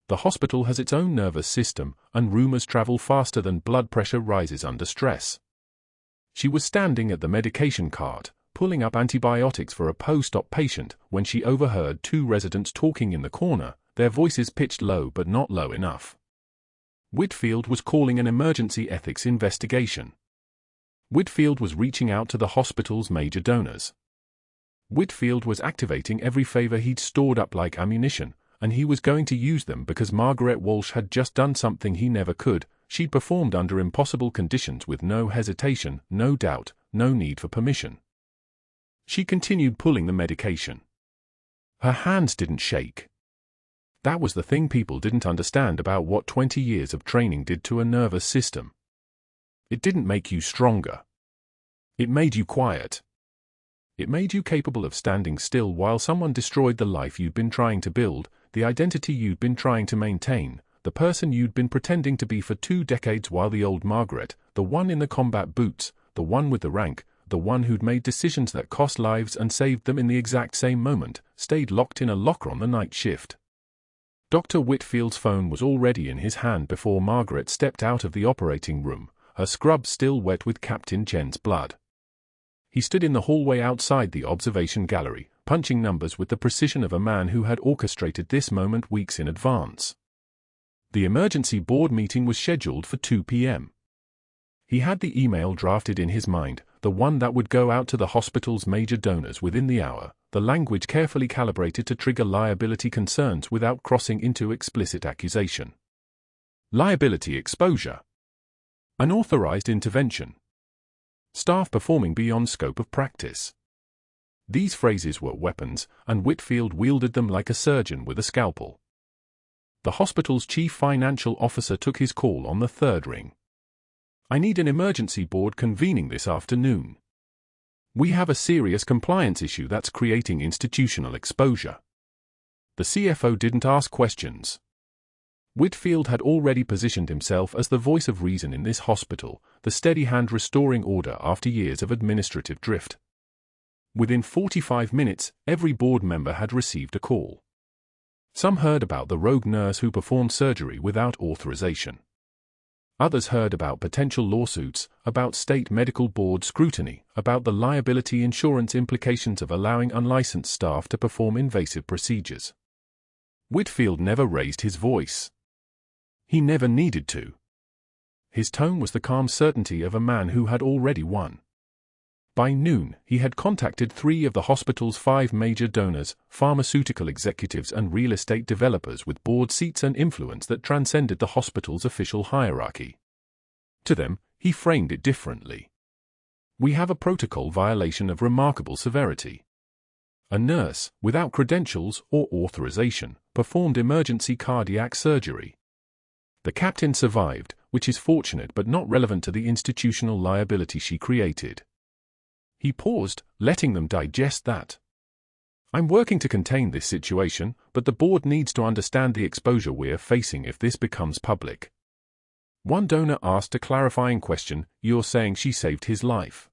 The hospital has its own nervous system, and rumors travel faster than blood pressure rises under stress. She was standing at the medication cart, pulling up antibiotics for a post-op patient, when she overheard 2 residents talking in the corner, their voices pitched low but not low enough. Whitfield was calling an emergency ethics investigation. Whitfield was reaching out to the hospital's major donors. Whitfield was activating every favor he'd stored up like ammunition, and he was going to use them because Margaret Walsh had just done something he never could. She'd performed under impossible conditions with no hesitation, no doubt, no need for permission. She continued pulling the medication. Her hands didn't shake. That was the thing people didn't understand about what 20 years of training did to a nervous system. It didn't make you stronger. It made you quiet. It made you capable of standing still while someone destroyed the life you'd been trying to build, the identity you'd been trying to maintain, the person you'd been pretending to be for 2 decades while the old Margaret, the one in the combat boots, the one with the rank, the one who'd made decisions that cost lives and saved them in the exact same moment, stayed locked in a locker on the night shift. Dr. Whitfield's phone was already in his hand before Margaret stepped out of the operating room, her scrub still wet with Captain Chen's blood. He stood in the hallway outside the observation gallery, punching numbers with the precision of a man who had orchestrated this moment weeks in advance. The emergency board meeting was scheduled for 2 p.m. He had the email drafted in his mind, the one that would go out to the hospital's major donors within the hour, the language carefully calibrated to trigger liability concerns without crossing into explicit accusation. Liability exposure. Unauthorized intervention. Staff performing beyond scope of practice. These phrases were weapons, and Whitfield wielded them like a surgeon with a scalpel. The hospital's chief financial officer took his call on the third ring. I need an emergency board convening this afternoon. We have a serious compliance issue that's creating institutional exposure. The CFO didn't ask questions. Whitfield had already positioned himself as the voice of reason in this hospital, the steady hand restoring order after years of administrative drift. Within 45 minutes, every board member had received a call. Some heard about the rogue nurse who performed surgery without authorization. Others heard about potential lawsuits, about state medical board scrutiny, about the liability insurance implications of allowing unlicensed staff to perform invasive procedures. Whitfield never raised his voice. He never needed to. His tone was the calm certainty of a man who had already won. By noon, he had contacted 3 of the hospital's 5 major donors, pharmaceutical executives and real estate developers with board seats and influence that transcended the hospital's official hierarchy. To them, he framed it differently. We have a protocol violation of remarkable severity. A nurse, without credentials or authorization, performed emergency cardiac surgery. The captain survived, which is fortunate but not relevant to the institutional liability she created. He paused, letting them digest that. I'm working to contain this situation, but the board needs to understand the exposure we're facing if this becomes public. One donor asked a clarifying question, "You're saying she saved his life?"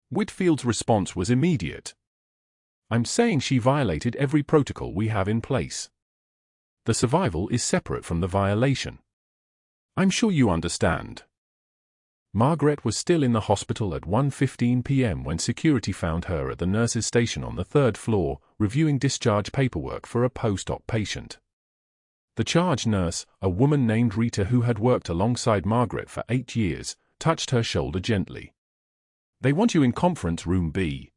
Whitfield's response was immediate. I'm saying she violated every protocol we have in place. The survival is separate from the violation. I'm sure you understand. Margaret was still in the hospital at 1:15 p.m. when security found her at the nurse's station on the 3rd floor, reviewing discharge paperwork for a post-op patient. The charge nurse, a woman named Rita who had worked alongside Margaret for 8 years, touched her shoulder gently. They want you in conference room B.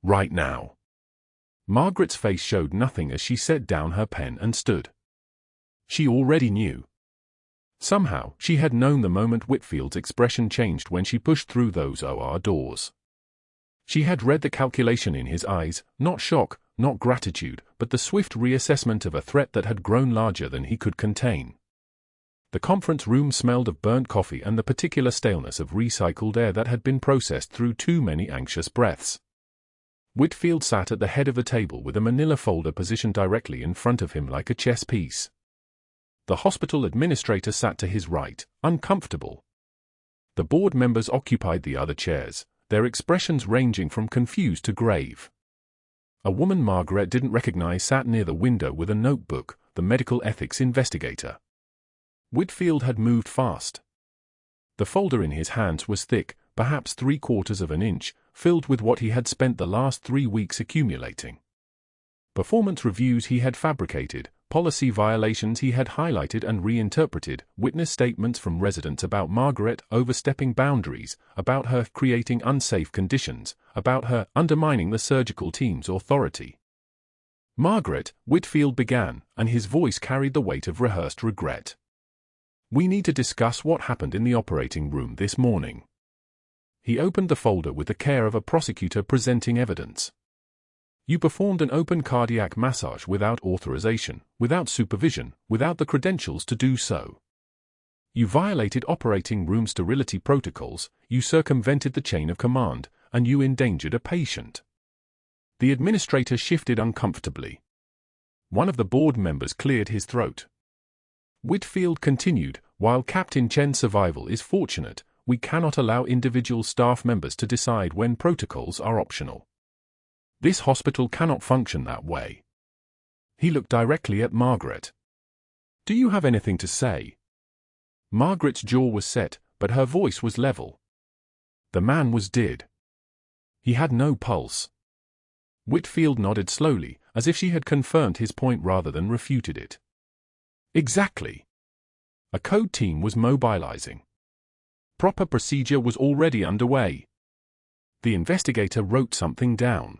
Right now. Margaret's face showed nothing as she set down her pen and stood. She already knew. Somehow, she had known the moment Whitfield's expression changed when she pushed through those OR doors. She had read the calculation in his eyes, not shock, not gratitude, but the swift reassessment of a threat that had grown larger than he could contain. The conference room smelled of burnt coffee and the particular staleness of recycled air that had been processed through too many anxious breaths. Whitfield sat at the head of the table with a manila folder positioned directly in front of him like a chess piece. The hospital administrator sat to his right, uncomfortable. The board members occupied the other chairs, their expressions ranging from confused to grave. A woman Margaret didn't recognize sat near the window with a notebook, the medical ethics investigator. Whitfield had moved fast. The folder in his hands was thick, perhaps 3/4 of an inch, filled with what he had spent the last 3 weeks accumulating. Performance reviews he had fabricated, policy violations he had highlighted and reinterpreted, witness statements from residents about Margaret overstepping boundaries, about her creating unsafe conditions, about her undermining the surgical team's authority. Margaret, Whitfield began, and his voice carried the weight of rehearsed regret. We need to discuss what happened in the operating room this morning. He opened the folder with the care of a prosecutor presenting evidence. You performed an open cardiac massage without authorization, without supervision, without the credentials to do so. You violated operating room sterility protocols, you circumvented the chain of command, and you endangered a patient. The administrator shifted uncomfortably. One of the board members cleared his throat. Whitfield continued, while Captain Chen's survival is fortunate, we cannot allow individual staff members to decide when protocols are optional. This hospital cannot function that way. He looked directly at Margaret. Do you have anything to say? Margaret's jaw was set, but her voice was level. The man was dead. He had no pulse. Whitfield nodded slowly, as if she had confirmed his point rather than refuted it. Exactly. A code team was mobilizing. Proper procedure was already underway. The investigator wrote something down.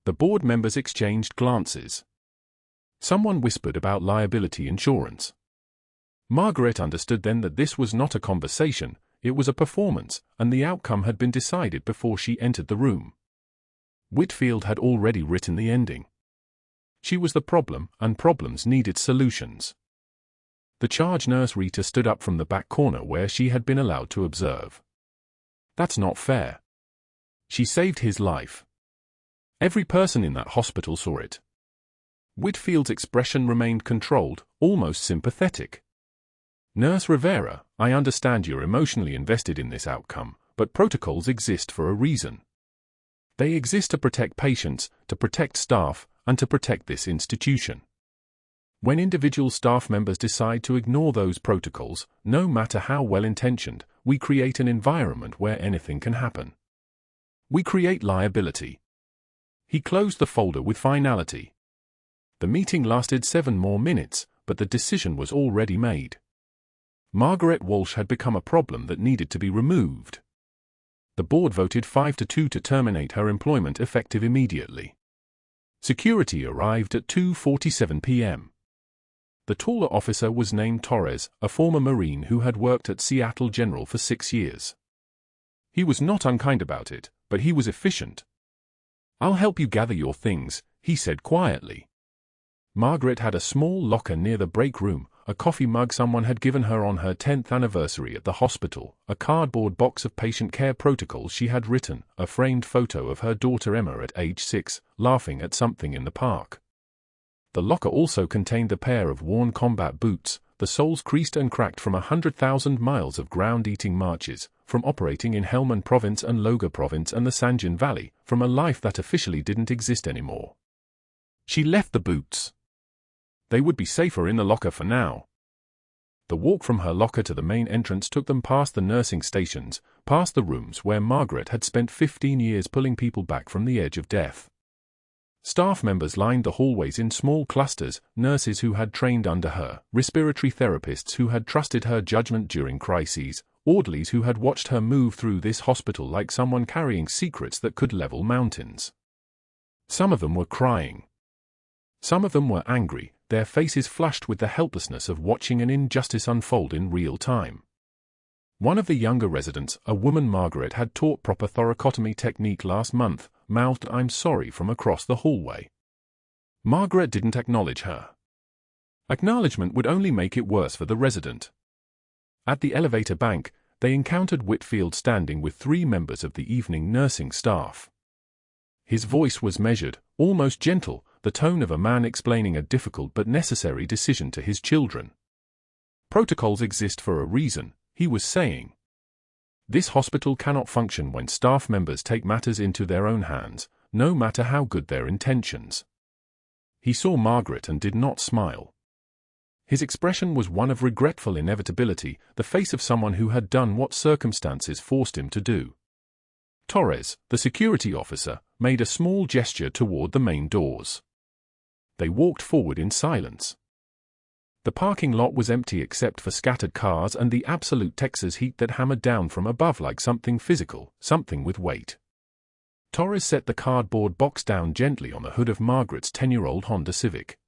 The board members exchanged glances. Someone whispered about liability insurance. Margaret understood then that this was not a conversation, it was a performance, and the outcome had been decided before she entered the room. Whitfield had already written the ending. She was the problem, and problems needed solutions. The charge nurse Rita stood up from the back corner where she had been allowed to observe. That's not fair. She saved his life. Every person in that hospital saw it. Whitfield's expression remained controlled, almost sympathetic. Nurse Rivera, I understand you're emotionally invested in this outcome, but protocols exist for a reason. They exist to protect patients, to protect staff, and to protect this institution. When individual staff members decide to ignore those protocols, no matter how well-intentioned, we create an environment where anything can happen. We create liability. He closed the folder with finality. The meeting lasted 7 more minutes, but the decision was already made. Margaret Walsh had become a problem that needed to be removed. The board voted 5-2 to terminate her employment effective immediately. Security arrived at 2:47 p.m. The taller officer was named Torres, a former Marine who had worked at Seattle General for 6 years. He was not unkind about it, but he was efficient. I'll help you gather your things, he said quietly. Margaret had a small locker near the break room, a coffee mug someone had given her on her 10th anniversary at the hospital, a cardboard box of patient care protocols she had written, a framed photo of her daughter Emma at age 6, laughing at something in the park. The locker also contained a pair of worn combat boots, the soles creased and cracked from 100,000 miles of ground-eating marches, from operating in Helmand Province and Loga Province and the Sanjin Valley, from a life that officially didn't exist anymore. She left the boots. They would be safer in the locker for now. The walk from her locker to the main entrance took them past the nursing stations, past the rooms where Margaret had spent 15 years pulling people back from the edge of death. Staff members lined the hallways in small clusters, nurses who had trained under her, respiratory therapists who had trusted her judgment during crises, orderlies who had watched her move through this hospital like someone carrying secrets that could level mountains. Some of them were crying. Some of them were angry, their faces flushed with the helplessness of watching an injustice unfold in real time. One of the younger residents, a woman Margaret had taught proper thoracotomy technique last month, mouthed "I'm sorry" from across the hallway. Margaret didn't acknowledge her. Acknowledgement would only make it worse for the resident. At the elevator bank, they encountered Whitfield standing with 3 members of the evening nursing staff. His voice was measured, almost gentle, the tone of a man explaining a difficult but necessary decision to his children. Protocols exist for a reason, he was saying. This hospital cannot function when staff members take matters into their own hands, no matter how good their intentions. He saw Margaret and did not smile. His expression was one of regretful inevitability, the face of someone who had done what circumstances forced him to do. Torres, the security officer, made a small gesture toward the main doors. They walked forward in silence. The parking lot was empty except for scattered cars and the absolute Texas heat that hammered down from above like something physical, something with weight. Torres set the cardboard box down gently on the hood of Margaret's 10-year-old Honda Civic.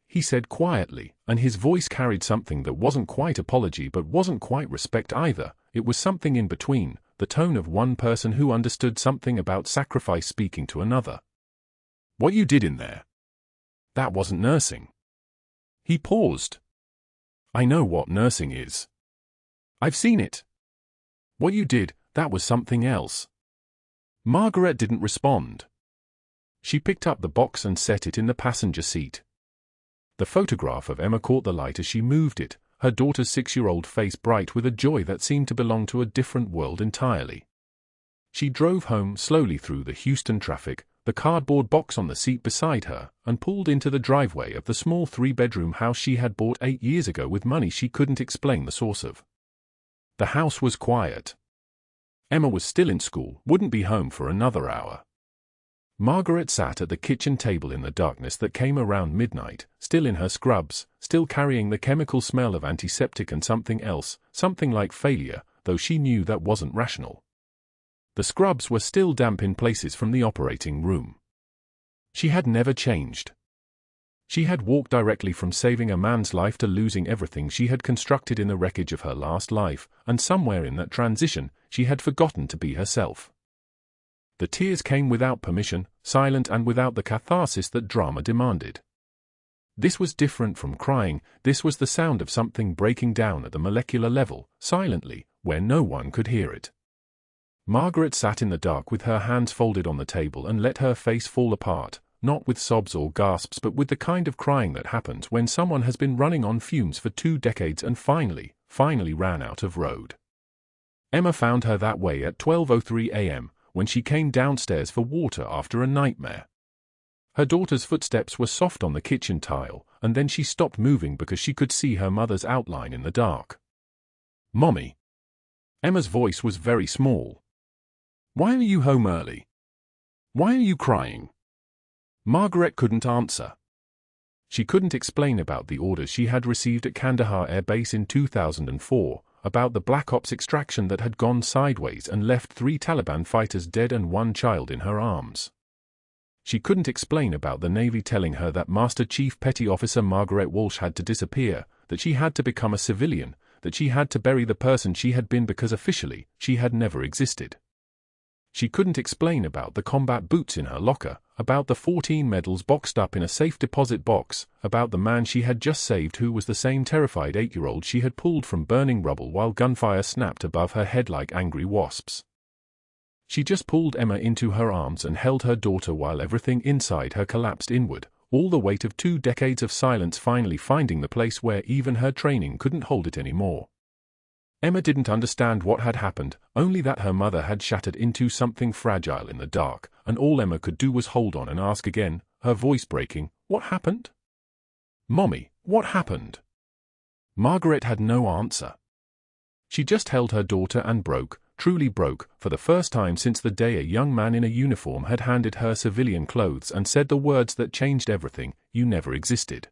He said quietly, and his voice carried something that wasn't quite apology but wasn't quite respect either. It was something in between, the tone of one person who understood something about sacrifice speaking to another. What you did in there? That wasn't nursing. He paused. I know what nursing is. I've seen it. What you did, that was something else. Margaret didn't respond. She picked up the box and set it in the passenger seat. The photograph of Emma caught the light as she moved it, her daughter's 6-year-old face bright with a joy that seemed to belong to a different world entirely. She drove home slowly through the Houston traffic, the cardboard box on the seat beside her, and pulled into the driveway of the small 3-bedroom house she had bought 8 years ago with money she couldn't explain the source of. The house was quiet. Emma was still in school, wouldn't be home for another hour. Margaret sat at the kitchen table in the darkness that came around midnight, still in her scrubs, still carrying the chemical smell of antiseptic and something else, something like failure, though she knew that wasn't rational. The scrubs were still damp in places from the operating room. She had never changed. She had walked directly from saving a man's life to losing everything she had constructed in the wreckage of her last life, and somewhere in that transition, she had forgotten to be herself. The tears came without permission, silent and without the catharsis that drama demanded. This was different from crying. This was the sound of something breaking down at the molecular level, silently, where no one could hear it. Margaret sat in the dark with her hands folded on the table and let her face fall apart, not with sobs or gasps but with the kind of crying that happens when someone has been running on fumes for 2 decades and finally ran out of road. Emma found her that way at 12:03 a.m., when she came downstairs for water after a nightmare. Her daughter's footsteps were soft on the kitchen tile, and then she stopped moving because she could see her mother's outline in the dark. "Mommy." Emma's voice was very small. "Why are you home early? Why are you crying?" Margaret couldn't answer. She couldn't explain about the orders she had received at Kandahar Air Base in 2004, about the Black Ops extraction that had gone sideways and left 3 Taliban fighters dead and 1 child in her arms. She couldn't explain about the Navy telling her that Master Chief Petty Officer Margaret Walsh had to disappear, that she had to become a civilian, that she had to bury the person she had been because officially, she had never existed. She couldn't explain about the combat boots in her locker, about the 14 medals boxed up in a safe deposit box, about the man she had just saved who was the same terrified 8-year-old she had pulled from burning rubble while gunfire snapped above her head like angry wasps. She just pulled Emma into her arms and held her daughter while everything inside her collapsed inward, all the weight of 2 decades of silence finally finding the place where even her training couldn't hold it anymore. Emma didn't understand what had happened, only that her mother had shattered into something fragile in the dark, and all Emma could do was hold on and ask again, her voice breaking, "What happened? Mommy, what happened?" Margaret had no answer. She just held her daughter and broke, truly broke, for the first time since the day a young man in a uniform had handed her civilian clothes and said the words that changed everything, "You never existed."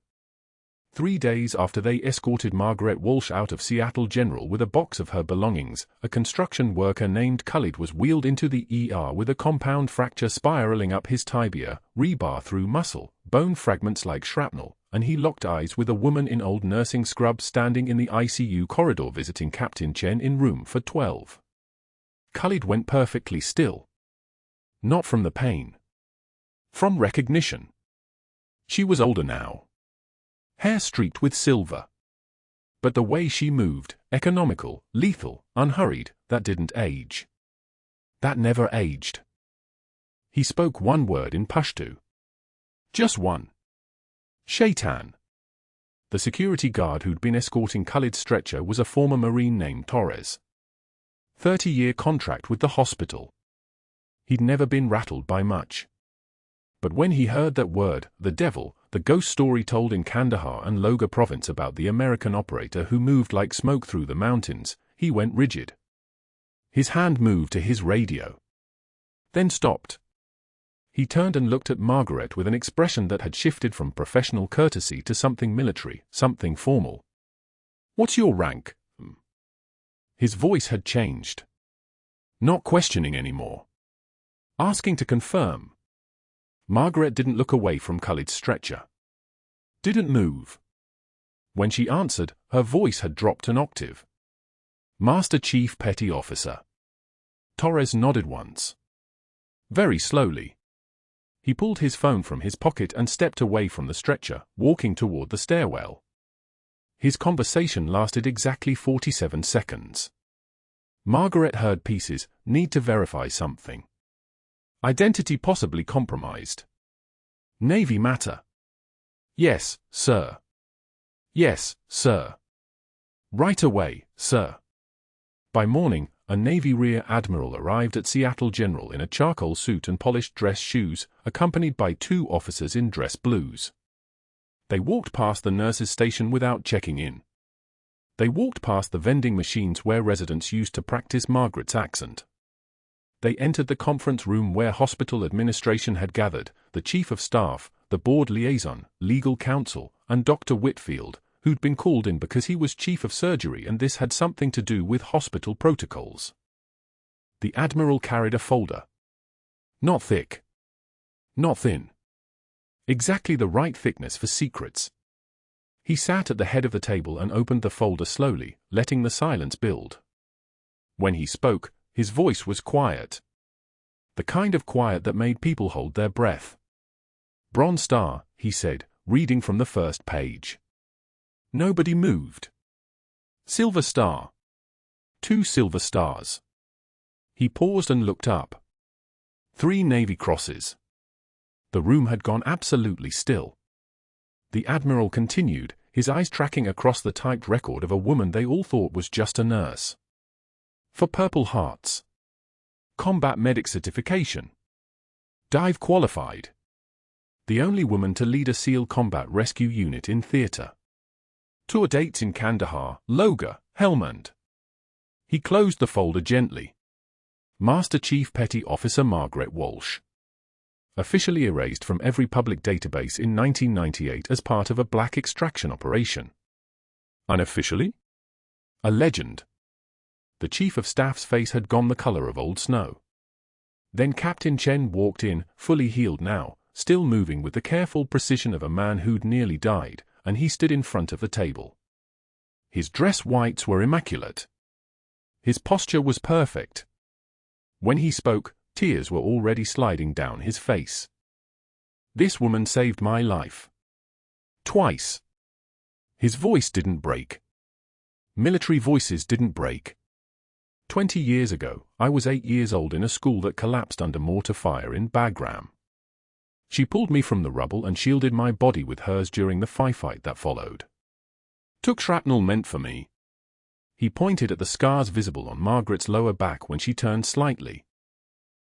3 days after they escorted Margaret Walsh out of Seattle General with a box of her belongings, a construction worker named Khalid was wheeled into the ER with a compound fracture spiraling up his tibia, rebar through muscle, bone fragments like shrapnel, and he locked eyes with a woman in old nursing scrubs standing in the ICU corridor visiting Captain Chen in room for 12. Khalid went perfectly still. Not from the pain. From recognition. She was older now. Hair streaked with silver. But the way she moved, economical, lethal, unhurried, that didn't age. That never aged. He spoke one word in Pashto. Just one. Shaitan. The security guard who'd been escorting Khalid's stretcher was a former Marine named Torres. 30-year contract with the hospital. He'd never been rattled by much. But when he heard that word, the devil, the ghost story told in Kandahar and Logar province about the American operator who moved like smoke through the mountains, he went rigid. His hand moved to his radio. Then stopped. He turned and looked at Margaret with an expression that had shifted from professional courtesy to something military, something formal. "What's your rank?" His voice had changed. Not questioning anymore. Asking to confirm. Margaret didn't look away from Khalid's stretcher. Didn't move. When she answered, her voice had dropped an octave. "Master Chief Petty Officer." Torres nodded once. Very slowly. He pulled his phone from his pocket and stepped away from the stretcher, walking toward the stairwell. His conversation lasted exactly 47 seconds. Margaret heard pieces, "Need to verify something. Identity possibly compromised. Navy matter." "Yes, sir." "Yes, sir." "Right away, sir." By morning, a Navy Rear Admiral arrived at Seattle General in a charcoal suit and polished dress shoes, accompanied by 2 officers in dress blues. They walked past the nurses' station without checking in. They walked past the vending machines where residents used to practice Margaret's accent. They entered the conference room where hospital administration had gathered, the chief of staff, the board liaison, legal counsel, and Dr. Whitfield, who'd been called in because he was chief of surgery and this had something to do with hospital protocols. The Admiral carried a folder. Not thick. Not thin. Exactly the right thickness for secrets. He sat at the head of the table and opened the folder slowly, letting the silence build. When he spoke, his voice was quiet. The kind of quiet that made people hold their breath. "Bronze Star," he said, reading from the first page. Nobody moved. "Silver Star." 2 silver stars. He paused and looked up. 3 Navy crosses. The room had gone absolutely still. The Admiral continued, his eyes tracking across the typed record of a woman they all thought was just a nurse. For Purple Hearts. Combat Medic Certification. Dive Qualified. The only woman to lead a SEAL Combat Rescue Unit in theater. Tour dates in Kandahar, Logar, Helmand. He closed the folder gently. Master Chief Petty Officer Margaret Walsh. Officially erased from every public database in 1998 as part of a black extraction operation. Unofficially? A legend. The Chief of Staff's face had gone the color of old snow. Then Captain Chen walked in, fully healed now, still moving with the careful precision of a man who'd nearly died, and he stood in front of the table. His dress whites were immaculate. His posture was perfect. When he spoke, tears were already sliding down his face. "This woman saved my life. Twice." His voice didn't break. Military voices didn't break. 20 years ago, I was 8 years old in a school that collapsed under mortar fire in Bagram. She pulled me from the rubble and shielded my body with hers during the firefight that followed. Took shrapnel meant for me. He pointed at the scars visible on Margaret's lower back when she turned slightly.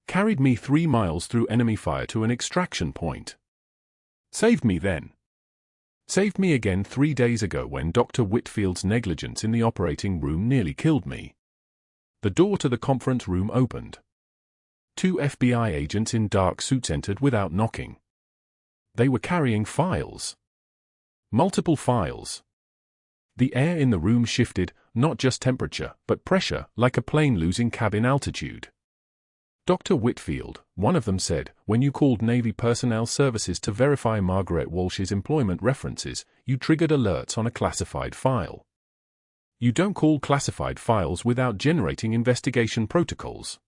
Carried me 3 miles through enemy fire to an extraction point. Saved me then. Saved me again 3 days ago when Dr. Whitfield's negligence in the operating room nearly killed me. The door to the conference room opened. 2 FBI agents in dark suits entered without knocking. They were carrying files. Multiple files. The air in the room shifted, not just temperature, but pressure, like a plane losing cabin altitude. "Dr. Whitfield," one of them said, "when you called Navy Personnel Services to verify Margaret Walsh's employment references, you triggered alerts on a classified file. You don't call classified files without generating investigation protocols.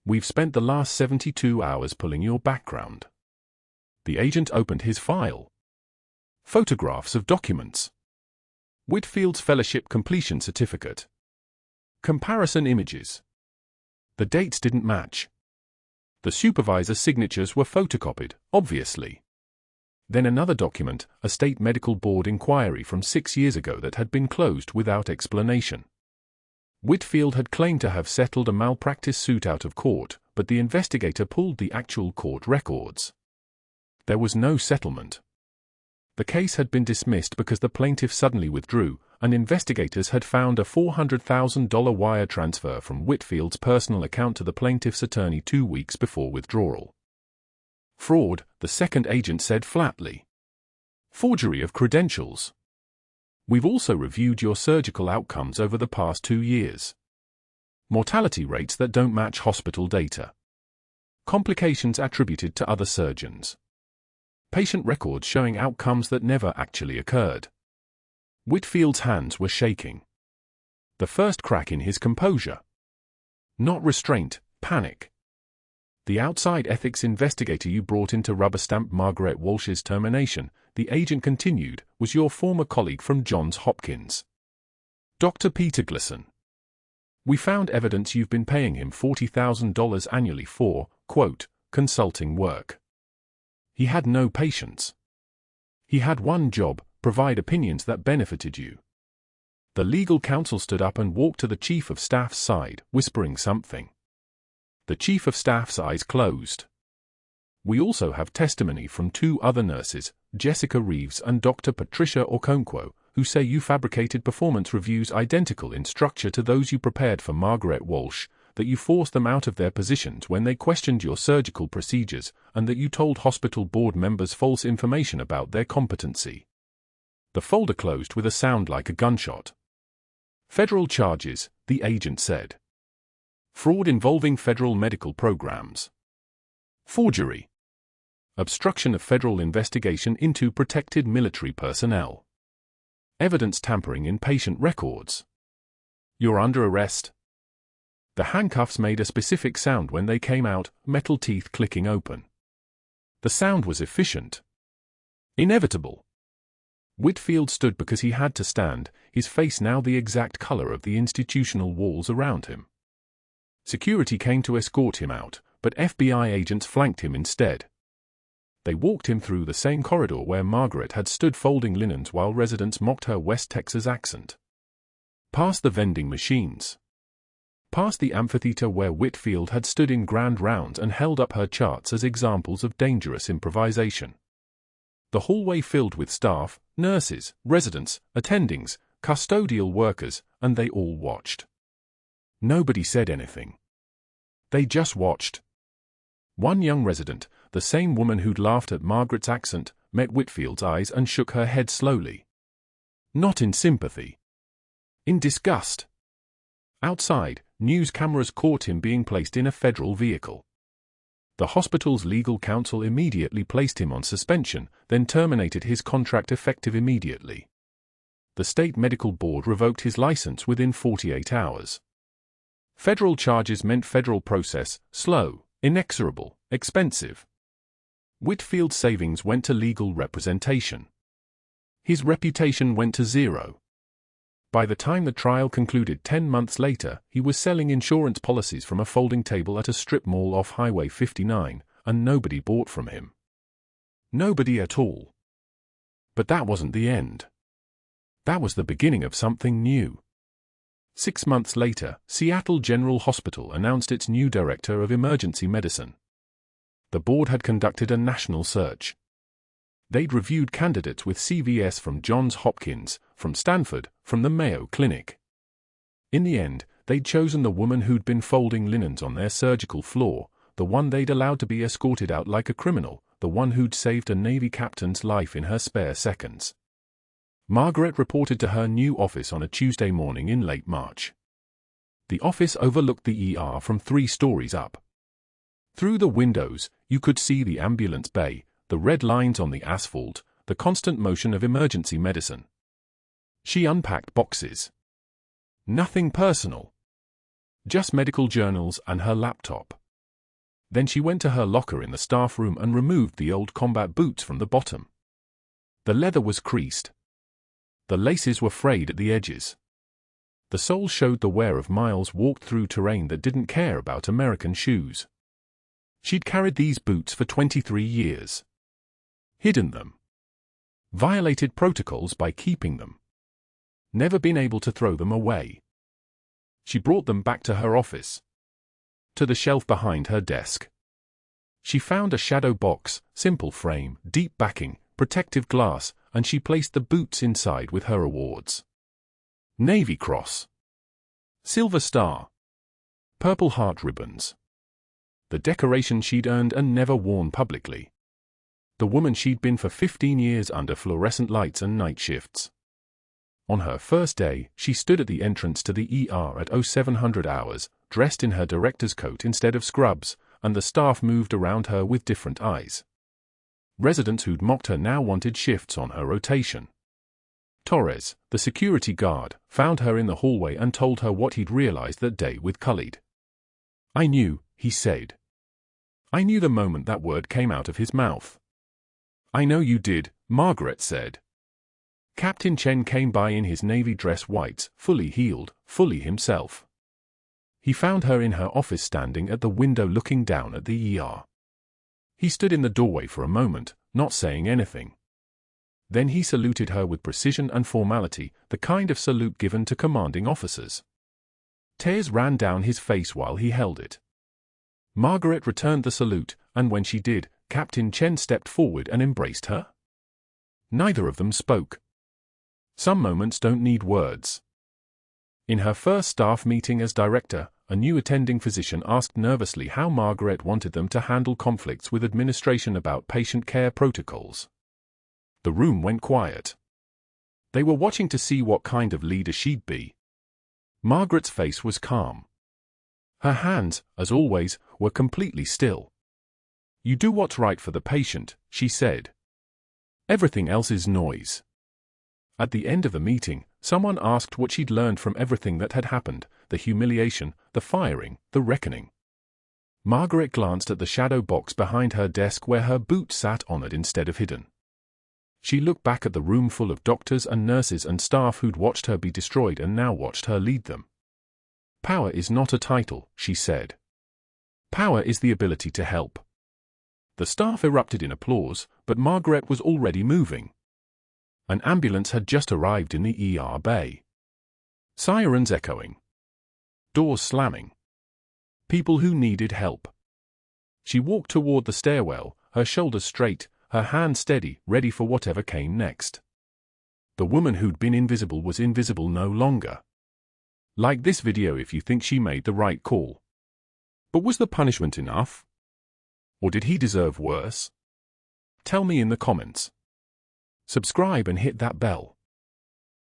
We've spent the last 72 hours pulling your background." The agent opened his file. Photographs of documents. Whitfield's Fellowship Completion Certificate. Comparison images. The dates didn't match. The supervisor's signatures were photocopied, obviously. Then another document, a state medical board inquiry from 6 years ago that had been closed without explanation. Whitfield had claimed to have settled a malpractice suit out of court, but the investigator pulled the actual court records. There was no settlement. The case had been dismissed because the plaintiff suddenly withdrew, and investigators had found a $400,000 wire transfer from Whitfield's personal account to the plaintiff's attorney 2 weeks before withdrawal. Fraud, the second agent said flatly. Forgery of credentials. We've also reviewed your surgical outcomes over the past 2 years. Mortality rates that don't match hospital data. Complications attributed to other surgeons. Patient records showing outcomes that never actually occurred. Whitfield's hands were shaking. The first crack in his composure. Not restraint, panic. The outside ethics investigator you brought in to rubber-stamp Margaret Walsh's termination, the agent continued, was your former colleague from Johns Hopkins. Dr. Peter Glisson. We found evidence you've been paying him $40,000 annually for, quote, consulting work. He had no patience. He had one job, provide opinions that benefited you. The legal counsel stood up and walked to the Chief of Staff's side, whispering something. The Chief of Staff's eyes closed. We also have testimony from 2 other nurses, Jessica Reeves and Dr. Patricia Okonkwo, who say you fabricated performance reviews identical in structure to those you prepared for Margaret Walsh, that you forced them out of their positions when they questioned your surgical procedures, and that you told hospital board members false information about their competency. The folder closed with a sound like a gunshot. Federal charges, the agent said. Fraud involving federal medical programs. Forgery. Obstruction of federal investigation into protected military personnel. Evidence tampering in patient records. You're under arrest. The handcuffs made a specific sound when they came out, metal teeth clicking open. The sound was efficient. Inevitable. Whitfield stood because he had to stand, his face now the exact color of the institutional walls around him. Security came to escort him out, but FBI agents flanked him instead. They walked him through the same corridor where Margaret had stood folding linens while residents mocked her West Texas accent. Past the vending machines. Past the amphitheater where Whitfield had stood in grand rounds and held up her charts as examples of dangerous improvisation. The hallway filled with staff, nurses, residents, attendings, custodial workers, and they all watched. Nobody said anything. They just watched. One young resident, the same woman who'd laughed at Margaret's accent, met Whitfield's eyes and shook her head slowly. Not in sympathy. In disgust. Outside, news cameras caught him being placed in a federal vehicle. The hospital's legal counsel immediately placed him on suspension, then terminated his contract effective immediately. The state medical board revoked his license within 48 hours. Federal charges meant federal process, slow, inexorable, expensive. Whitfield's savings went to legal representation. His reputation went to zero. By the time the trial concluded 10 months later, he was selling insurance policies from a folding table at a strip mall off Highway 59, and nobody bought from him. Nobody at all. But that wasn't the end. That was the beginning of something new. 6 months later, Seattle General Hospital announced its new director of emergency medicine. The board had conducted a national search. They'd reviewed candidates with CVS from Johns Hopkins, from Stanford, from the Mayo Clinic. In the end, they'd chosen the woman who'd been folding linens on their surgical floor, the one they'd allowed to be escorted out like a criminal, the one who'd saved a Navy captain's life in her spare seconds. Margaret reported to her new office on a Tuesday morning in late March. The office overlooked the ER from 3 stories up. Through the windows, you could see the ambulance bay, the red lines on the asphalt, the constant motion of emergency medicine. She unpacked boxes. Nothing personal. Just medical journals and her laptop. Then she went to her locker in the staff room and removed the old combat boots from the bottom. The leather was creased. The laces were frayed at the edges. The soles showed the wear of miles walked through terrain that didn't care about American shoes. She'd carried these boots for 23 years. Hidden them. Violated protocols by keeping them. Never been able to throw them away. She brought them back to her office. To the shelf behind her desk. She found a shadow box, simple frame, deep backing, protective glass, and she placed the boots inside with her awards. Navy Cross. Silver Star. Purple Heart ribbons. the decoration she'd earned and never worn publicly. The woman she'd been for 15 years under fluorescent lights and night shifts. On her first day, she stood at the entrance to the ER at 0700 hours, dressed in her director's coat instead of scrubs, and the staff moved around her with different eyes. Residents who'd mocked her now wanted shifts on her rotation. Torres, the security guard, found her in the hallway and told her what he'd realized that day with Khalid. "I knew," he said. "I knew the moment that word came out of his mouth." "I know you did," Margaret said. Captain Chen came by in his navy dress whites, fully heeled, fully himself. He found her in her office standing at the window looking down at the ER. He stood in the doorway for a moment, not saying anything. Then he saluted her with precision and formality, the kind of salute given to commanding officers. Tears ran down his face while he held it. Margaret returned the salute, and when she did, Captain Chen stepped forward and embraced her. Neither of them spoke. Some moments don't need words. In her first staff meeting as director, a new attending physician asked nervously how Margaret wanted them to handle conflicts with administration about patient care protocols. The room went quiet. They were watching to see what kind of leader she'd be. Margaret's face was calm. Her hands, as always, were completely still. "You do what's right for the patient," she said. "Everything else is noise." At the end of the meeting, someone asked what she'd learned from everything that had happened, the humiliation, the firing, the reckoning. Margaret glanced at the shadow box behind her desk where her boot sat honored instead of hidden. She looked back at the room full of doctors and nurses and staff who'd watched her be destroyed and now watched her lead them. "Power is not a title," she said. "Power is the ability to help." The staff erupted in applause, but Margaret was already moving. An ambulance had just arrived in the ER bay. Sirens echoing. Doors slamming. People who needed help. She walked toward the stairwell, her shoulders straight, her hand steady, ready for whatever came next. The woman who'd been invisible was invisible no longer. Like this video if you think she made the right call. But was the punishment enough? Or did he deserve worse? Tell me in the comments. Subscribe and hit that bell.